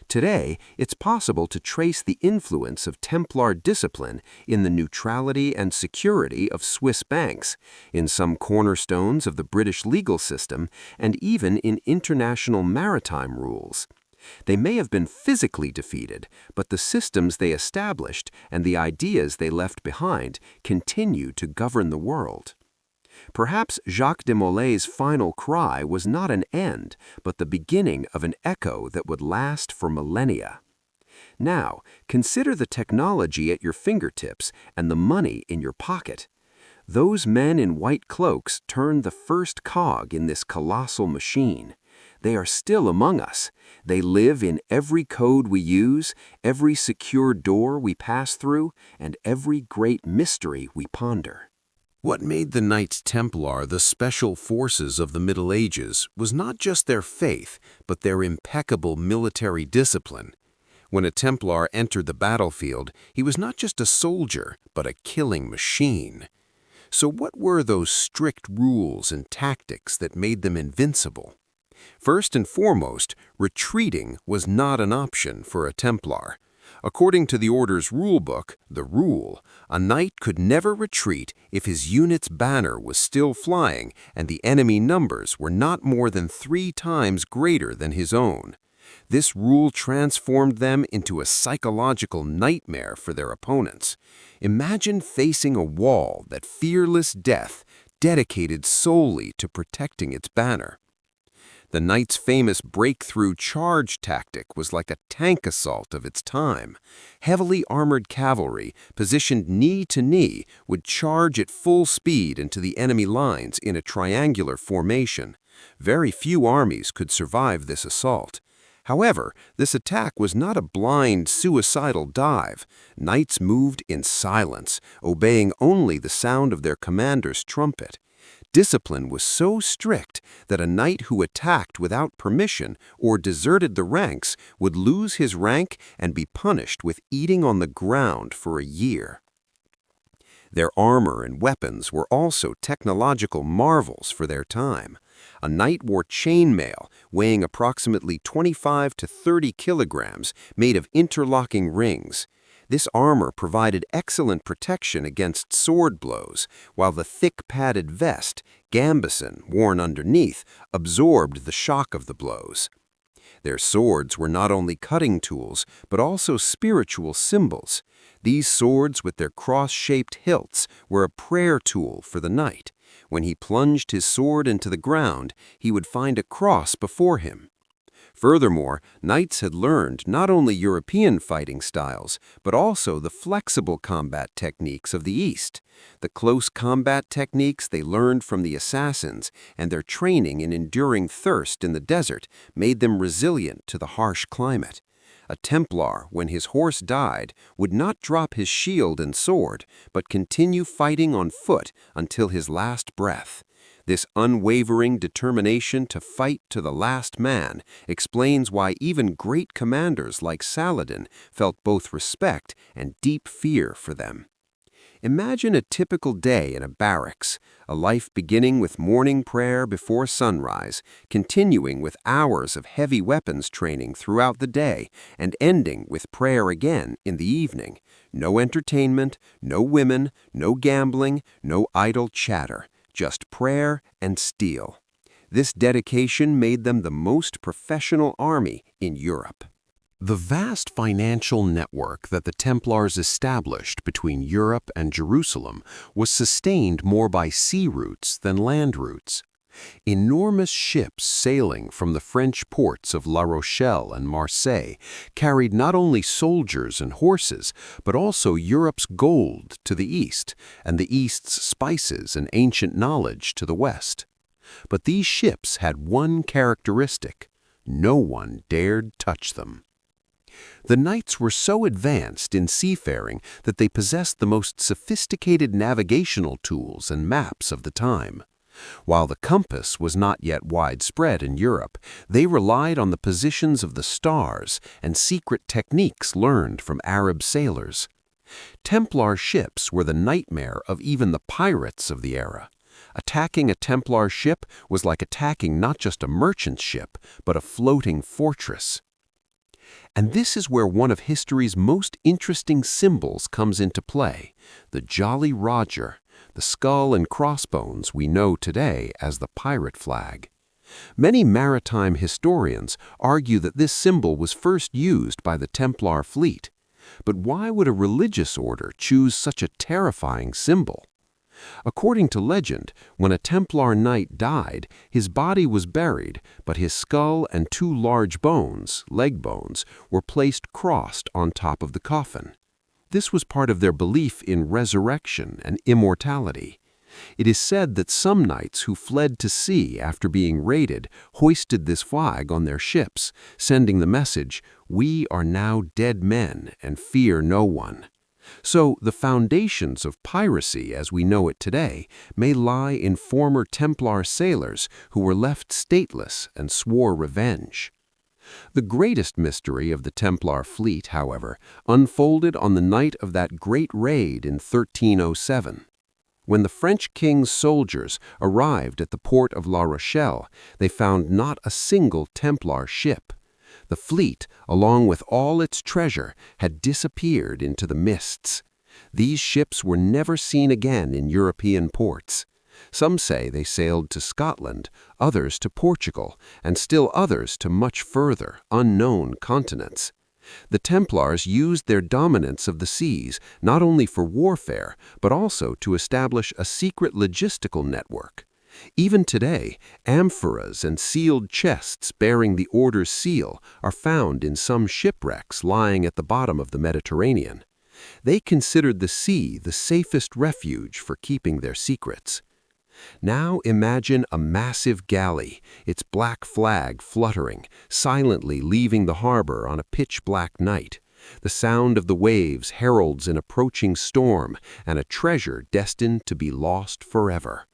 Today, it's possible to trace the influence of Templar discipline in the neutrality and security of Swiss banks, in some cornerstones of the British legal system, and even in international maritime rules. They may have been physically defeated, but the systems they established and the ideas they left behind continue to govern the world. Perhaps Jacques de Molay's final cry was not an end, but the beginning of an echo that would last for millennia. Now, consider the technology at your fingertips and the money in your pocket. Those men in white cloaks turned the first cog in this colossal machine. They are still among us. They live in every code we use, every secure door we pass through, and every great mystery we ponder. What made the Knights Templar the special forces of the Middle Ages was not just their faith, but their impeccable military discipline. When a Templar entered the battlefield, he was not just a soldier, but a killing machine. So what were those strict rules and tactics that made them invincible? First and foremost, retreating was not an option for a Templar. According to the Order's rulebook, the rule, a knight could never retreat if his unit's banner was still flying and the enemy numbers were not more than 3 times greater than his own. This rule transformed them into a psychological nightmare for their opponents. Imagine facing a wall that fearless death, dedicated solely to protecting its banner. The knight's famous breakthrough charge tactic was like a tank assault of its time. Heavily armored cavalry, positioned knee to knee, would charge at full speed into the enemy lines in a triangular formation. Very few armies could survive this assault. However, this attack was not a blind, suicidal dive. Knights moved in silence, obeying only the sound of their commander's trumpet. Discipline was so strict that a knight who attacked without permission or deserted the ranks would lose his rank and be punished with eating on the ground for a year. Their armor and weapons were also technological marvels for their time. A knight wore chainmail weighing approximately 25 to 30 kilograms made of interlocking rings. This armor provided excellent protection against sword blows, while the thick padded vest, gambeson, worn underneath, absorbed the shock of the blows. Their swords were not only cutting tools, but also spiritual symbols. These swords with their cross-shaped hilts were a prayer tool for the knight. When he plunged his sword into the ground, he would find a cross before him. Furthermore, knights had learned not only European fighting styles, but also the flexible combat techniques of the East. The close combat techniques they learned from the assassins and their training in enduring thirst in the desert made them resilient to the harsh climate. A Templar, when his horse died, would not drop his shield and sword, but continue fighting on foot until his last breath. This unwavering determination to fight to the last man explains why even great commanders like Saladin felt both respect and deep fear for them. Imagine a typical day in a barracks, a life beginning with morning prayer before sunrise, continuing with hours of heavy weapons training throughout the day, and ending with prayer again in the evening. No entertainment, no women, no gambling, no idle chatter. Just prayer and steel. This dedication made them the most professional army in Europe. The vast financial network that the Templars established between Europe and Jerusalem was sustained more by sea routes than land routes. Enormous ships sailing from the French ports of La Rochelle and Marseille carried not only soldiers and horses, but also Europe's gold to the east and the East's spices and ancient knowledge to the west. But these ships had one characteristic: no one dared touch them. The knights were so advanced in seafaring that they possessed the most sophisticated navigational tools and maps of the time. While the compass was not yet widespread in Europe, they relied on the positions of the stars and secret techniques learned from Arab sailors. Templar ships were the nightmare of even the pirates of the era. Attacking a Templar ship was like attacking not just a merchant ship, but a floating fortress. And this is where one of history's most interesting symbols comes into play: the Jolly Roger, the skull and crossbones we know today as the pirate flag. Many maritime historians argue that this symbol was first used by the Templar fleet. But why would a religious order choose such a terrifying symbol? According to legend, when a Templar knight died, his body was buried, but his skull and two large bones, leg bones, were placed crossed on top of the coffin. This was part of their belief in resurrection and immortality. It is said that some knights who fled to sea after being raided hoisted this flag on their ships, sending the message, "We are now dead men and fear no one." So the foundations of piracy as we know it today may lie in former Templar sailors who were left stateless and swore revenge. The greatest mystery of the Templar fleet, however, unfolded on the night of that great raid in 1307. When the French king's soldiers arrived at the port of La Rochelle, they found not a single Templar ship. The fleet, along with all its treasure, had disappeared into the mists. These ships were never seen again in European ports. Some say they sailed to Scotland, others to Portugal, and still others to much further, unknown continents. The Templars used their dominance of the seas not only for warfare, but also to establish a secret logistical network. Even today, amphoras and sealed chests bearing the order's seal are found in some shipwrecks lying at the bottom of the Mediterranean. They considered the sea the safest refuge for keeping their secrets. Now imagine a massive galley, its black flag fluttering, silently leaving the harbor on a pitch-black night. The sound of the waves heralds an approaching storm and a treasure destined to be lost forever.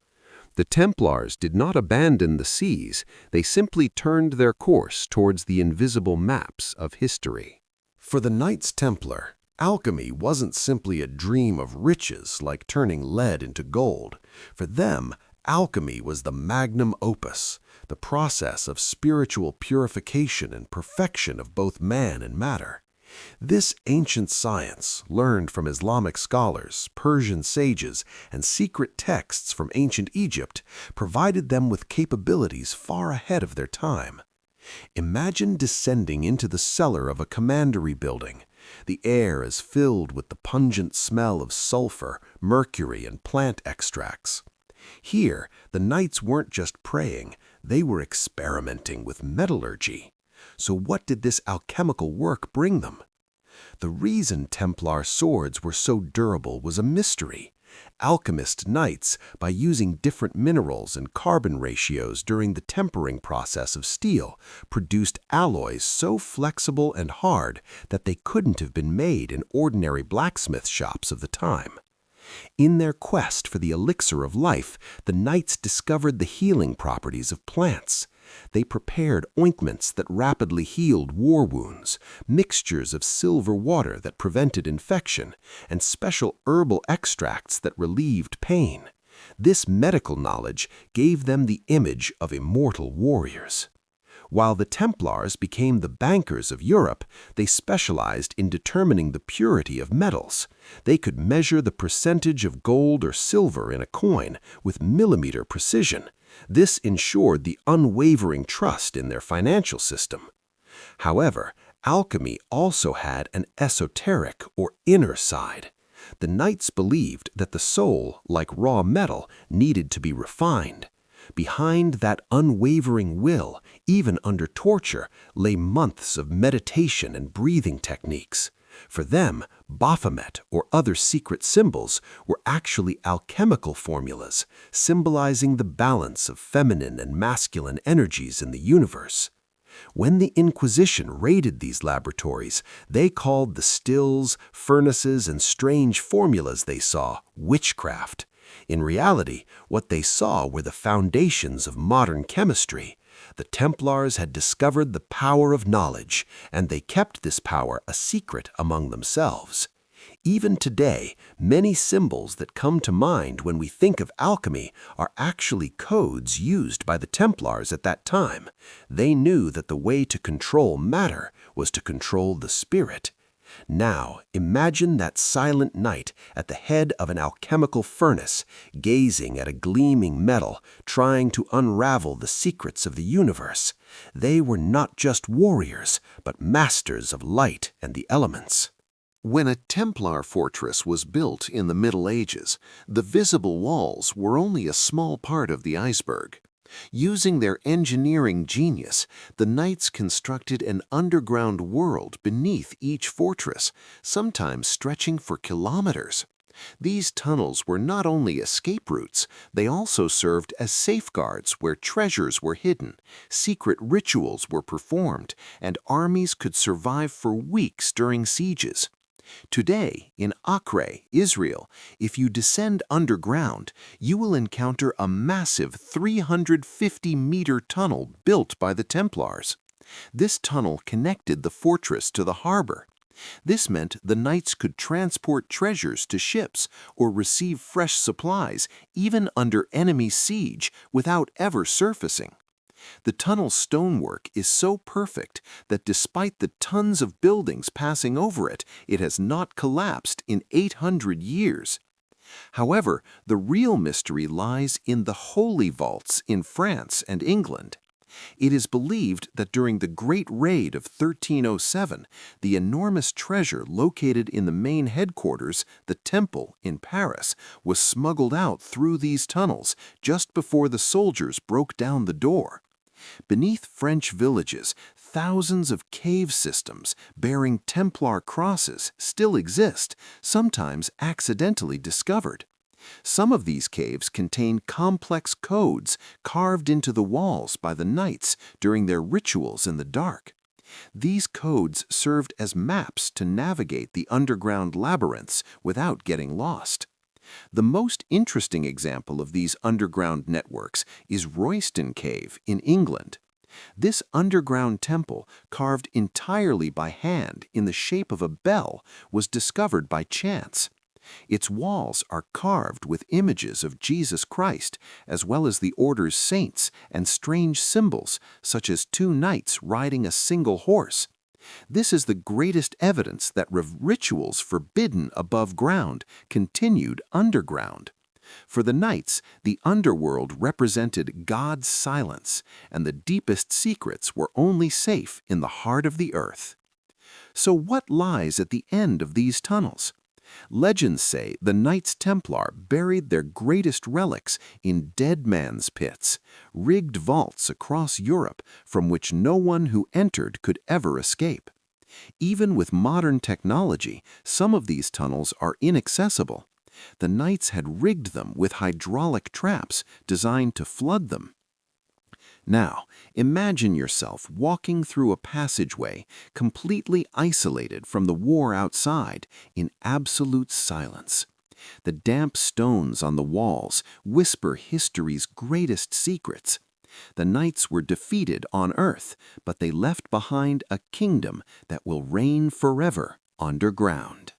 The Templars did not abandon the seas, they simply turned their course towards the invisible maps of history. For the Knights Templar, alchemy wasn't simply a dream of riches like turning lead into gold. For them, alchemy was the magnum opus, the process of spiritual purification and perfection of both man and matter. This ancient science, learned from Islamic scholars, Persian sages, and secret texts from ancient Egypt, provided them with capabilities far ahead of their time. Imagine descending into the cellar of a commandery building. The air is filled with the pungent smell of sulfur, mercury, and plant extracts. Here, the knights weren't just praying, they were experimenting with metallurgy. So what did this alchemical work bring them? The reason Templar swords were so durable was a mystery. Alchemist knights, by using different minerals and carbon ratios during the tempering process of steel, produced alloys so flexible and hard that they couldn't have been made in ordinary blacksmith shops of the time. In their quest for the elixir of life, the knights discovered the healing properties of plants. They prepared ointments that rapidly healed war wounds, mixtures of silver water that prevented infection, and special herbal extracts that relieved pain. This medical knowledge gave them the image of immortal warriors. While the Templars became the bankers of Europe, they specialized in determining the purity of metals. They could measure the percentage of gold or silver in a coin with millimeter precision. This ensured the unwavering trust in their financial system. However, alchemy also had an esoteric or inner side. The knights believed that the soul, like raw metal, needed to be refined. Behind that unwavering will, even under torture, lay months of meditation and breathing techniques. For them, Baphomet or other secret symbols were actually alchemical formulas, symbolizing the balance of feminine and masculine energies in the universe. When the Inquisition raided these laboratories, they called the stills, furnaces, and strange formulas they saw witchcraft. In reality, what they saw were the foundations of modern chemistry. The Templars had discovered the power of knowledge, and they kept this power a secret among themselves. Even today, many symbols that come to mind when we think of alchemy are actually codes used by the Templars at that time. They knew that the way to control matter was to control the spirit. Now, imagine that silent knight at the head of an alchemical furnace, gazing at a gleaming metal, trying to unravel the secrets of the universe. They were not just warriors, but masters of light and the elements. When a Templar fortress was built in the Middle Ages, the visible walls were only a small part of the iceberg. Using their engineering genius, the Knights constructed an underground world beneath each fortress, sometimes stretching for kilometers. These tunnels were not only escape routes, they also served as safeguards where treasures were hidden, secret rituals were performed, and armies could survive for weeks during sieges. Today, in Acre, Israel, if you descend underground, you will encounter a massive 350-meter tunnel built by the Templars. This tunnel connected the fortress to the harbor. This meant the Knights could transport treasures to ships or receive fresh supplies even under enemy siege without ever surfacing. The tunnel's stonework is so perfect that despite the tons of buildings passing over it, it has not collapsed in 800 years. However, the real mystery lies in the Holy Vaults in France and England. It is believed that during the Great Raid of 1307, the enormous treasure located in the main headquarters, the Temple in Paris, was smuggled out through these tunnels just before the soldiers broke down the door. Beneath French villages, thousands of cave systems bearing Templar crosses still exist, sometimes accidentally discovered. Some of these caves contain complex codes carved into the walls by the Knights during their rituals in the dark. These codes served as maps to navigate the underground labyrinths without getting lost. The most interesting example of these underground networks is Royston Cave in England. This underground temple, carved entirely by hand in the shape of a bell, was discovered by chance. Its walls are carved with images of Jesus Christ, as well as the order's saints and strange symbols, such as two knights riding a single horse. This is the greatest evidence that rituals forbidden above ground continued underground. For the Knights, the underworld represented God's silence, and the deepest secrets were only safe in the heart of the earth. So what lies at the end of these tunnels? Legends say the Knights Templar buried their greatest relics in dead man's pits, rigged vaults across Europe from which no one who entered could ever escape. Even with modern technology, some of these tunnels are inaccessible. The Knights had rigged them with hydraulic traps designed to flood them. Now, imagine yourself walking through a passageway completely isolated from the war outside in absolute silence. The damp stones on the walls whisper history's greatest secrets. The Knights were defeated on Earth, but they left behind a kingdom that will reign forever underground.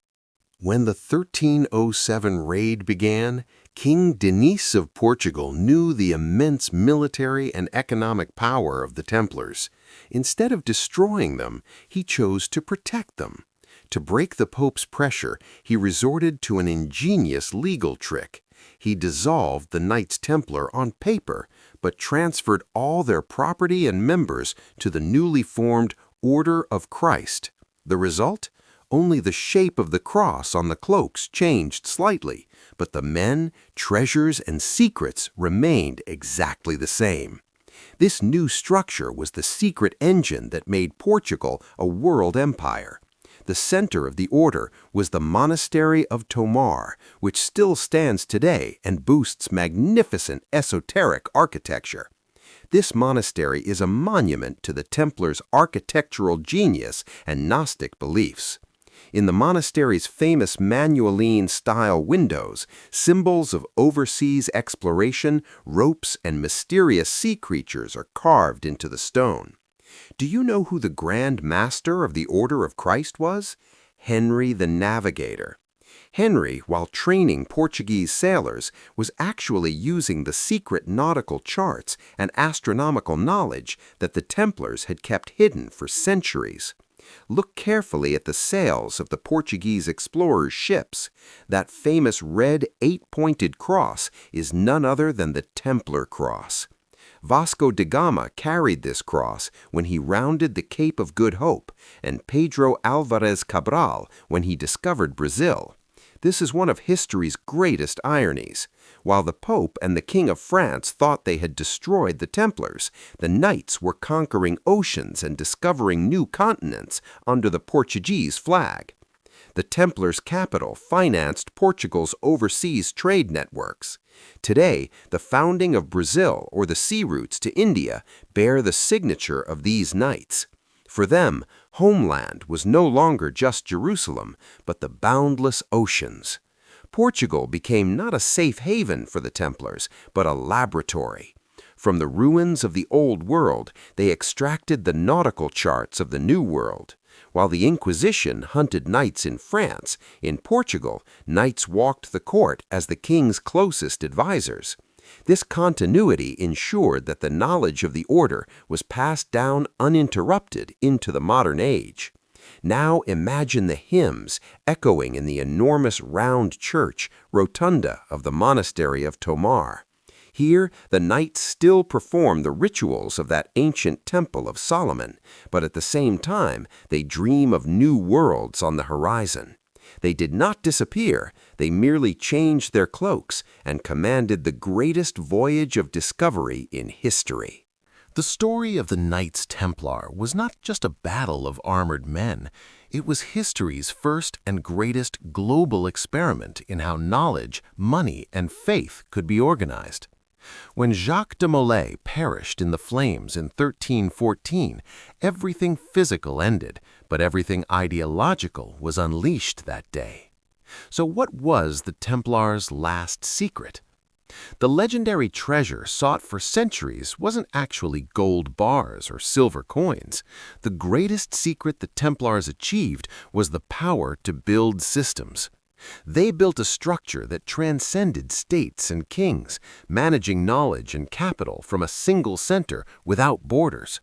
When the 1307 raid began, King Denis of Portugal knew the immense military and economic power of the Templars. Instead of destroying them, he chose to protect them. To break the Pope's pressure, he resorted to an ingenious legal trick. He dissolved the Knights Templar on paper, but transferred all their property and members to the newly formed Order of Christ. The result? Only the shape of the cross on the cloaks changed slightly, but the men, treasures, and secrets remained exactly the same. This new structure was the secret engine that made Portugal a world empire. The center of the order was the Monastery of Tomar, which still stands today and boasts magnificent esoteric architecture. This monastery is a monument to the Templars' architectural genius and Gnostic beliefs. In the monastery's famous Manueline-style windows, symbols of overseas exploration, ropes, and mysterious sea creatures are carved into the stone. Do you know who the Grandmaster of the Order of Christ was? Henry the Navigator. Henry, while training Portuguese sailors, was actually using the secret nautical charts and astronomical knowledge that the Templars had kept hidden for centuries. Look carefully at the sails of the Portuguese explorers' ships. That famous red 8-pointed cross is none other than the Templar cross. Vasco da Gama carried this cross when he rounded the Cape of Good Hope, and Pedro Alvarez Cabral when he discovered Brazil. This is one of history's greatest ironies. While the Pope and the King of France thought they had destroyed the Templars, the Knights were conquering oceans and discovering new continents under the Portuguese flag. The Templars' capital financed Portugal's overseas trade networks. Today, the founding of Brazil or the sea routes to India bear the signature of these knights. For them, homeland was no longer just Jerusalem, but the boundless oceans. Portugal became not a safe haven for the Templars, but a laboratory. From the ruins of the Old World, they extracted the nautical charts of the New World. While the Inquisition hunted knights in France, in Portugal, knights walked the court as the king's closest advisors. This continuity ensured that the knowledge of the order was passed down uninterrupted into the modern age. Now imagine the hymns echoing in the enormous round church, rotunda of the monastery of Tomar. Here, the knights still perform the rituals of that ancient temple of Solomon, but at the same time, they dream of new worlds on the horizon. They did not disappear, they merely changed their cloaks and commanded the greatest voyage of discovery in history. The story of the Knights Templar was not just a battle of armored men. It was history's first and greatest global experiment in how knowledge, money, and faith could be organized. When Jacques de Molay perished in the flames in 1314, everything physical ended, but everything ideological was unleashed that day. So what was the Templars' last secret? The legendary treasure sought for centuries wasn't actually gold bars or silver coins. The greatest secret the Templars achieved was the power to build systems. They built a structure that transcended states and kings, managing knowledge and capital from a single center without borders.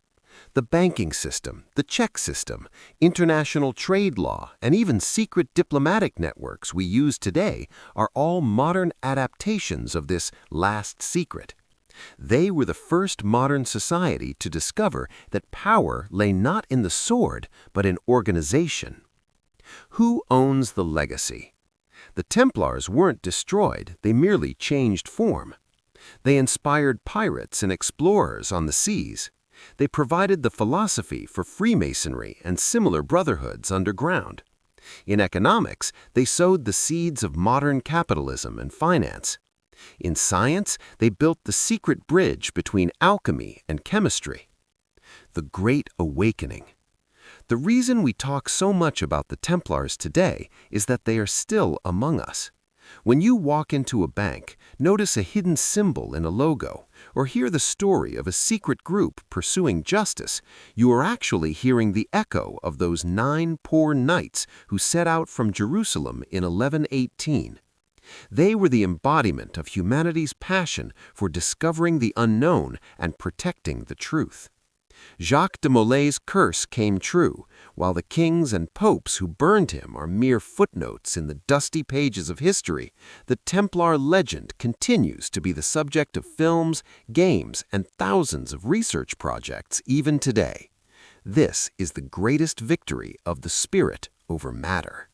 The banking system, the check system, international trade law, and even secret diplomatic networks we use today are all modern adaptations of this last secret. They were the first modern society to discover that power lay not in the sword, but in organization. Who owns the legacy? The Templars weren't destroyed, they merely changed form. They inspired pirates and explorers on the seas. They provided the philosophy for Freemasonry and similar brotherhoods underground. In economics, they sowed the seeds of modern capitalism and finance. In science, they built the secret bridge between alchemy and chemistry. The Great Awakening. The reason we talk so much about the Templars today is that they are still among us. When you walk into a bank, notice a hidden symbol in a logo, or hear the story of a secret group pursuing justice, you are actually hearing the echo of those 9 poor knights who set out from Jerusalem in 1118. They were the embodiment of humanity's passion for discovering the unknown and protecting the truth. Jacques de Molay's curse came true, while the kings and popes who burned him are mere footnotes in the dusty pages of history. The Templar legend continues to be the subject of films, games, and thousands of research projects even today. This is the greatest victory of the spirit over matter.